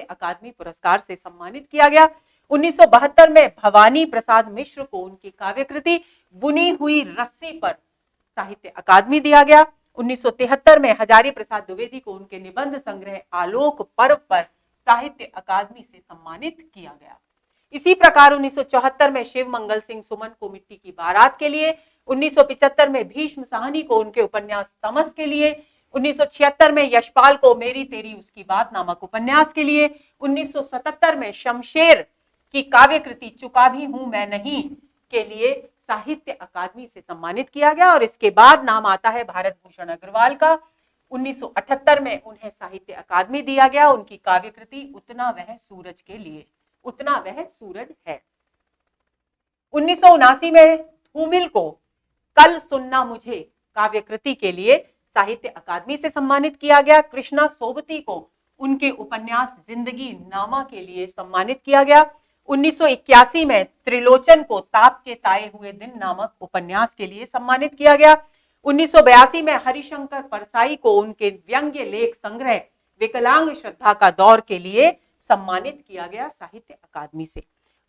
S1: अकादमी पुरस्कार से सम्मानित किया गया। 1972 में भवानी प्रसाद मिश्र को उनकी काव्य कृति बुनी हुई रस्सी पर साहित्य अकादमी दिया गया। 1973 में हजारी प्रसाद द्विवेदी को उनके निबंध संग्रह आलोक पर्व पर साहित्य अकादमी से सम्मानित किया गया। इसी प्रकार 1974 में शिव मंगल सिंह सुमन को मिट्टी की बारात के लिए, 1975 में भीष्म साहनी को उनके उपन्यास तमस के लिए, 1976 में यशपाल को मेरी तेरी उसकी बात नामक उपन्यास के लिए, 1977 में शमशेर की काव्य कृति चुका भी हूं मैं नहीं के लिए साहित्य अकादमी से सम्मानित किया गया। और इसके बाद नाम आता है भारत भूषण अग्रवाल का। 1978 में उन्हें साहित्य अकादमी दिया गया उनकी काव्य कृति उतना वह सूरज के लिए, उतना वह सूरज है। 1979 में धूमिल को कल सुनना मुझे काव्य कृति के लिए साहित्य अकादमी से सम्मानित किया गया। कृष्णा सोबती को उनके उपन्यास जिंदगी नामा के लिए सम्मानित किया गया। 1981 में त्रिलोचन को ताप के ताए हुए दिन नामक उपन्यास के लिए सम्मानित किया गया। 1982 में हरिशंकर परसाई को उनके व्यंग्य लेख संग्रह विकलांग श्रद्धा का दौर के लिए सम्मानित किया गया साहित्य अकादमी से।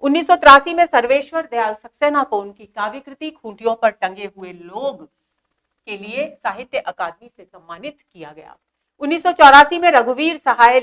S1: 1983 में सर्वेश्वर दयाल सक्सेना को उनकी काव्य कृति खूंटियों पर टंगे हुए लोग के लिए साहित्य अकादमी से सम्मानित किया गया। 1984 में रघुवीर सहाय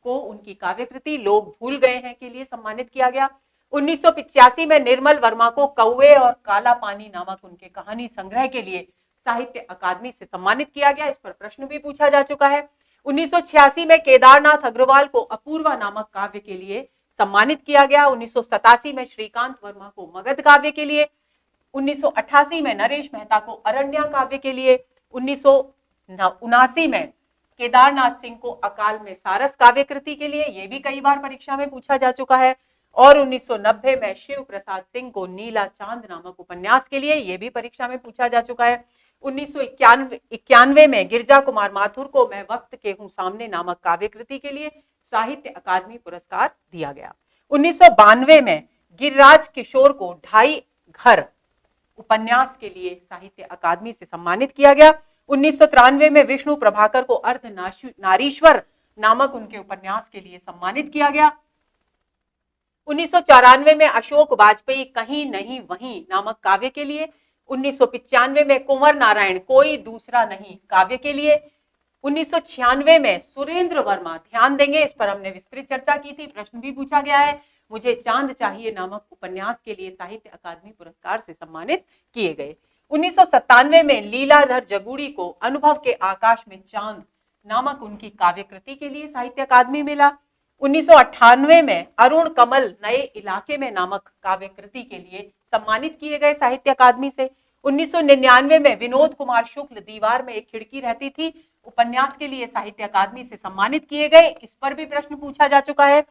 S1: को उनकी काव्य कृति लोग भूल गए हैं के लिए सम्मानित किया गया। 1985 में निर्मल वर्मा को कौवे और काला पानी नामक उनके कहानी संग्रह के लिए साहित्य अकादमी से सम्मानित किया गया। इस पर प्रश्न भी पूछा जा चुका है। 1986 में केदारनाथ अग्रवाल को अपूर्वा नामक काव्य के लिए सम्मानित किया गया। 1987 में श्रीकांत वर्मा को मगध काव्य के लिए, 1988 में नरेश मेहता को अरण्या काव्य के लिए, 1979 में केदारनाथ सिंह को अकाल में सारस काव्य कृति के लिए, यह भी कई बार परीक्षा में पूछा जा चुका है। और 1990 में शिव प्रसाद सिंह को नीला चांद नामक उपन्यास के लिए, यह भी परीक्षा में पूछा जा चुका है। 1991 में गिरजा कुमार माथुर को मैं वक्त के हूं सामने नामक काव्य कृति के लिए साहित्य अकादमी पुरस्कार दिया गया। 1992 में गिरिराज किशोर को ढाई घर उपन्यास के लिए साहित्य अकादमी से सम्मानित किया गया। 1993 में विष्णु प्रभाकर को अर्ध नारीश्वर नामक उनके उपन्यास के लिए सम्मानित किया गया। 1994 में अशोक वाजपेयी कहीं नहीं वहीं नामक काव्य के लिए, 1995 में कुंवर नारायण कोई दूसरा नहीं काव्य के लिए, 1996 में सुरेंद्र वर्मा, ध्यान देंगे इस पर हमने विस्तृत चर्चा की थी, प्रश्न भी पूछा गया है, मुझे चांद चाहिए नामक उपन्यास के लिए साहित्य अकादमी पुरस्कार से सम्मानित किए गए। 1997 में लीलाधर जगूड़ी को अनुभव के आकाश में चांद नामक उनकी काव्य कृति के लिए साहित्य अकादमी मिला। 1998 में अरुण कमल नए इलाके में नामक काव्य कृति के लिए सम्मानित किए गए साहित्य अकादमी से। 1999 में विनोद कुमार शुक्ल दीवार में एक खिड़की रहती थी उपन्यास के लिए साहित्य अकादमी से सम्मानित किए गए। इस पर भी प्रश्न पूछा जा चुका है।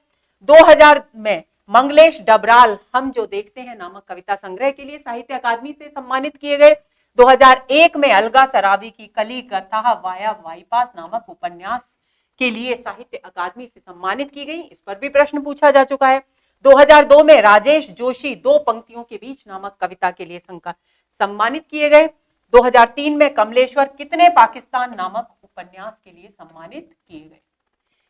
S1: 2000 में मंगलेश डबराल हम जो देखते हैं नामक कविता संग्रह के लिए साहित्य अकादमी से सम्मानित किए गए। 2001 में अलगा सरावी की कली कथा वाया बाईपास नामक उपन्यास के लिए साहित्य अकादमी से सम्मानित की गई। इस पर भी प्रश्न पूछा जा चुका है। 2002 में राजेश जोशी दो पंक्तियों के बीच नामक कविता के लिए सम्मानित किए गए। 2003 में कमलेश्वर कितने पाकिस्तान नामक उपन्यास के लिए सम्मानित किए गए।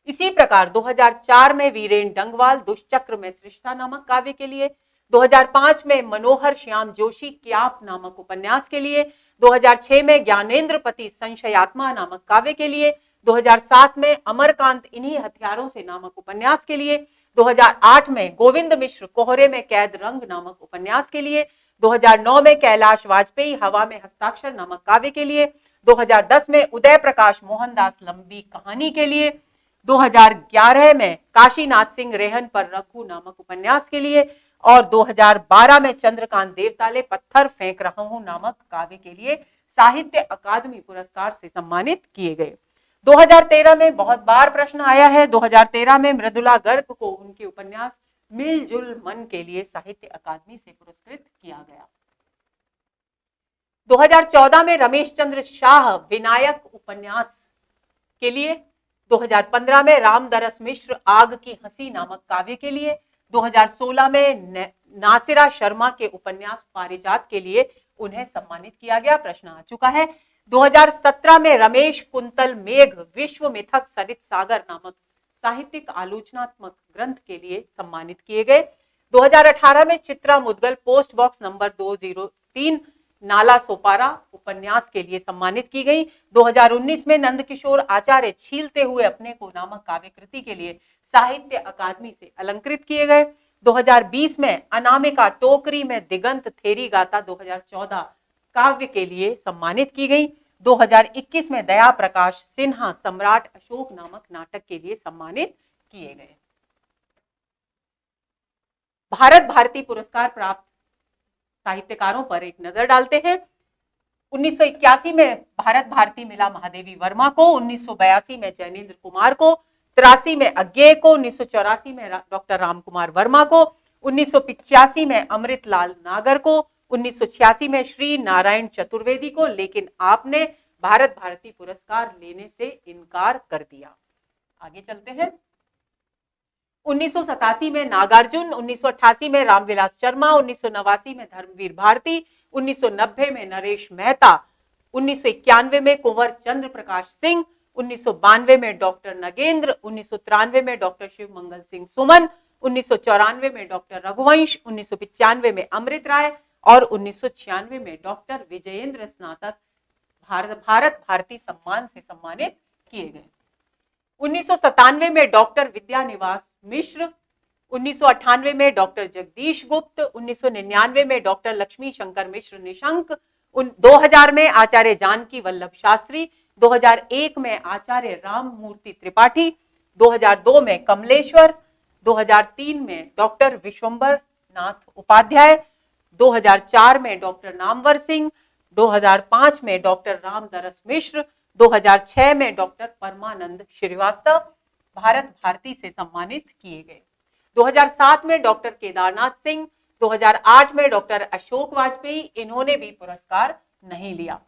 S1: इसी प्रकार 2004 में वीरेन डंगवाल दुष्चक्र में सृष्टा नामक काव्य के लिए, 2005 में मनोहर श्याम जोशी क्याप नामक उपन्यास के लिए, 2006 में ज्ञानेंद्रपति संशयात्मा नामक काव्य के लिए, 2007 में अमरकांत इन्हीं हथियारों से नामक उपन्यास के लिए, 2008 में गोविंद मिश्र कोहरे में कैद रंग नामक उपन्यास के लिए, 2009 में कैलाश वाजपेयी हवा में हस्ताक्षर नामक काव्य के लिए, 2010 में उदय प्रकाश मोहनदास लंबी कहानी के लिए, 2011 में काशीनाथ सिंह रेहन पर रघु नामक उपन्यास के लिए और 2012 में चंद्रकांत देवताले पत्थर फेंक रहा हूं नामक काव्य के लिए साहित्य अकादमी पुरस्कार से सम्मानित किए गए। 2013 में बहुत बार प्रश्न आया है। 2013 में मृदुला गर्ग को उनके उपन्यास मिलजुल मन के लिए साहित्य अकादमी से पुरस्कृत किया गया। 2014 में रमेश चंद्र शाह विनायक उपन्यास के लिए, 2015 में रामदरस मिश्र आग की हंसी नामक काव्य के लिए, 2016 में नासिरा शर्मा के उपन्यास पारिजात के लिए उन्हें सम्मानित किया गया। प्रश्न आ चुका है। 2017 में रमेश कुंतल मेघ विश्व मिथक सरित सागर नामक साहित्यिक आलोचनात्मक ग्रंथ के लिए सम्मानित किए गए। 2018 में Chitra Mudgal post box number 203 Nala Sopara उपन्यास के लिए सम्मानित की गई। 2019 में नंदकिशोर आचार्य छीलते हुए अपने को नामक काव्य कृति के लिए साहित्य अकादमी से अलंकृत किए गए। 2020 में अनामिका टोकरी में दिगंत थेरी गाता 2014 काव्य के लिए सम्मानित की गई। 2021 में दया प्रकाश सिन्हा सम्राट अशोक नामक नाटक के लिए सम्मानित किए गए। भारत भारती पुरस्कार प्राप्त साहित्यकारों पर एक नजर डालते हैं। 1981 में भारत भारती मिला महादेवी वर्मा को, 1982 में जैनेन्द्र कुमार को, 83 में अज्ञेय को, 1984 में डॉक्टर राम कुमार वर्मा को, 1985 में अमृतलाल नागर को, 1986 में श्री नारायण चतुर्वेदी को, लेकिन आपने भारत भारती पुरस्कार लेने से इनकार कर दिया। आगे चलते हैं। 1987 में नागार्जुन, 1988 में रामविलास शर्मा, 1989 में धर्मवीर भारती, 1990 में नरेश मेहता, 1991 में कुंवर चंद्र प्रकाश सिंह, 1992 में डॉक्टर नगेंद्र, 1993 में डॉक्टर शिव मंगल सिंह सुमन, 1994 में डॉक्टर रघुवंश, 1995 में अमृत राय और 1996 में डॉक्टर विजयेंद्र स्नातक भारत भारती सम्मान से सम्मानित किए गए। 1997 में डॉक्टर विद्यानिवास मिश्र, 1998 में डॉक्टर जगदीश गुप्त, 1999 में डॉक्टर लक्ष्मी शंकर मिश्र निशंक, 2000 में आचार्य जानकी वल्लभ शास्त्री, 2001 में आचार्य राम मूर्ति त्रिपाठी, 2002 में कमलेश्वर, 2003 में डॉक्टर विश्वंबर नाथ उपाध्याय, 2004 में डॉक्टर नामवर सिंह, 2005 में डॉक्टर रामदरस मिश्र, 2006 में डॉक्टर परमानंद श्रीवास्तव भारत भारती से सम्मानित किए गए। 2007 में डॉक्टर केदारनाथ सिंह, 2008 में डॉक्टर अशोक वाजपेयी, इन्होंने भी पुरस्कार नहीं लिया।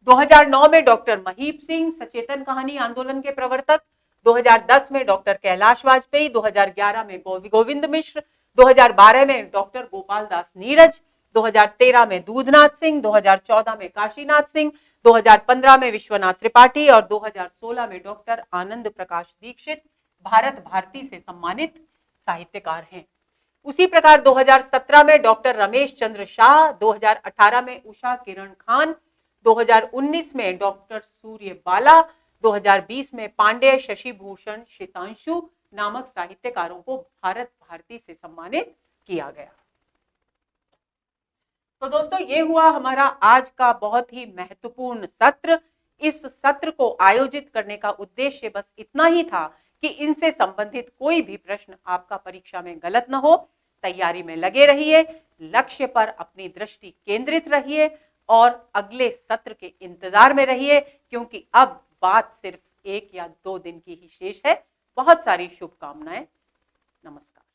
S1: 2009 में डॉक्टर महीप सिंह सचेतन कहानी आंदोलन के प्रवर्तक, 2010 में डॉक्टर कैलाश वाजपेयी, 2011 में गोविंद मिश्र, 2012 में डॉक्टर गोपाल दास नीरज, 2013 में दूधनाथ सिंह, 2014 में काशीनाथ सिंह, 2015 में विश्वनाथ त्रिपाठी और 2016 में डॉक्टर आनंद प्रकाश दीक्षित भारत भारती से सम्मानित साहित्यकार हैं। उसी प्रकार 2017 में डॉक्टर रमेश चंद्र शाह, 2018 में उषा किरण खान, 2019 में डॉक्टर सूर्य बाला, 2020 में पांडे शशि भूषण शीतांशु नामक साहित्यकारों को भारत भारती से सम्मानित किया गया। तो दोस्तों ये हुआ हमारा आज का बहुत ही महत्वपूर्ण सत्र। इस सत्र को आयोजित करने का उद्देश्य बस इतना ही था कि इनसे संबंधित कोई भी प्रश्न आपका परीक्षा में गलत न हो। तैयारी में लगे रहिए, लक्ष्य पर अपनी दृष्टि केंद्रित रहिए और अगले सत्र के इंतजार में रहिए, क्योंकि अब बात सिर्फ 1 या 2 दिन की ही शेष है। बहुत सारी शुभकामनाएं। नमस्कार।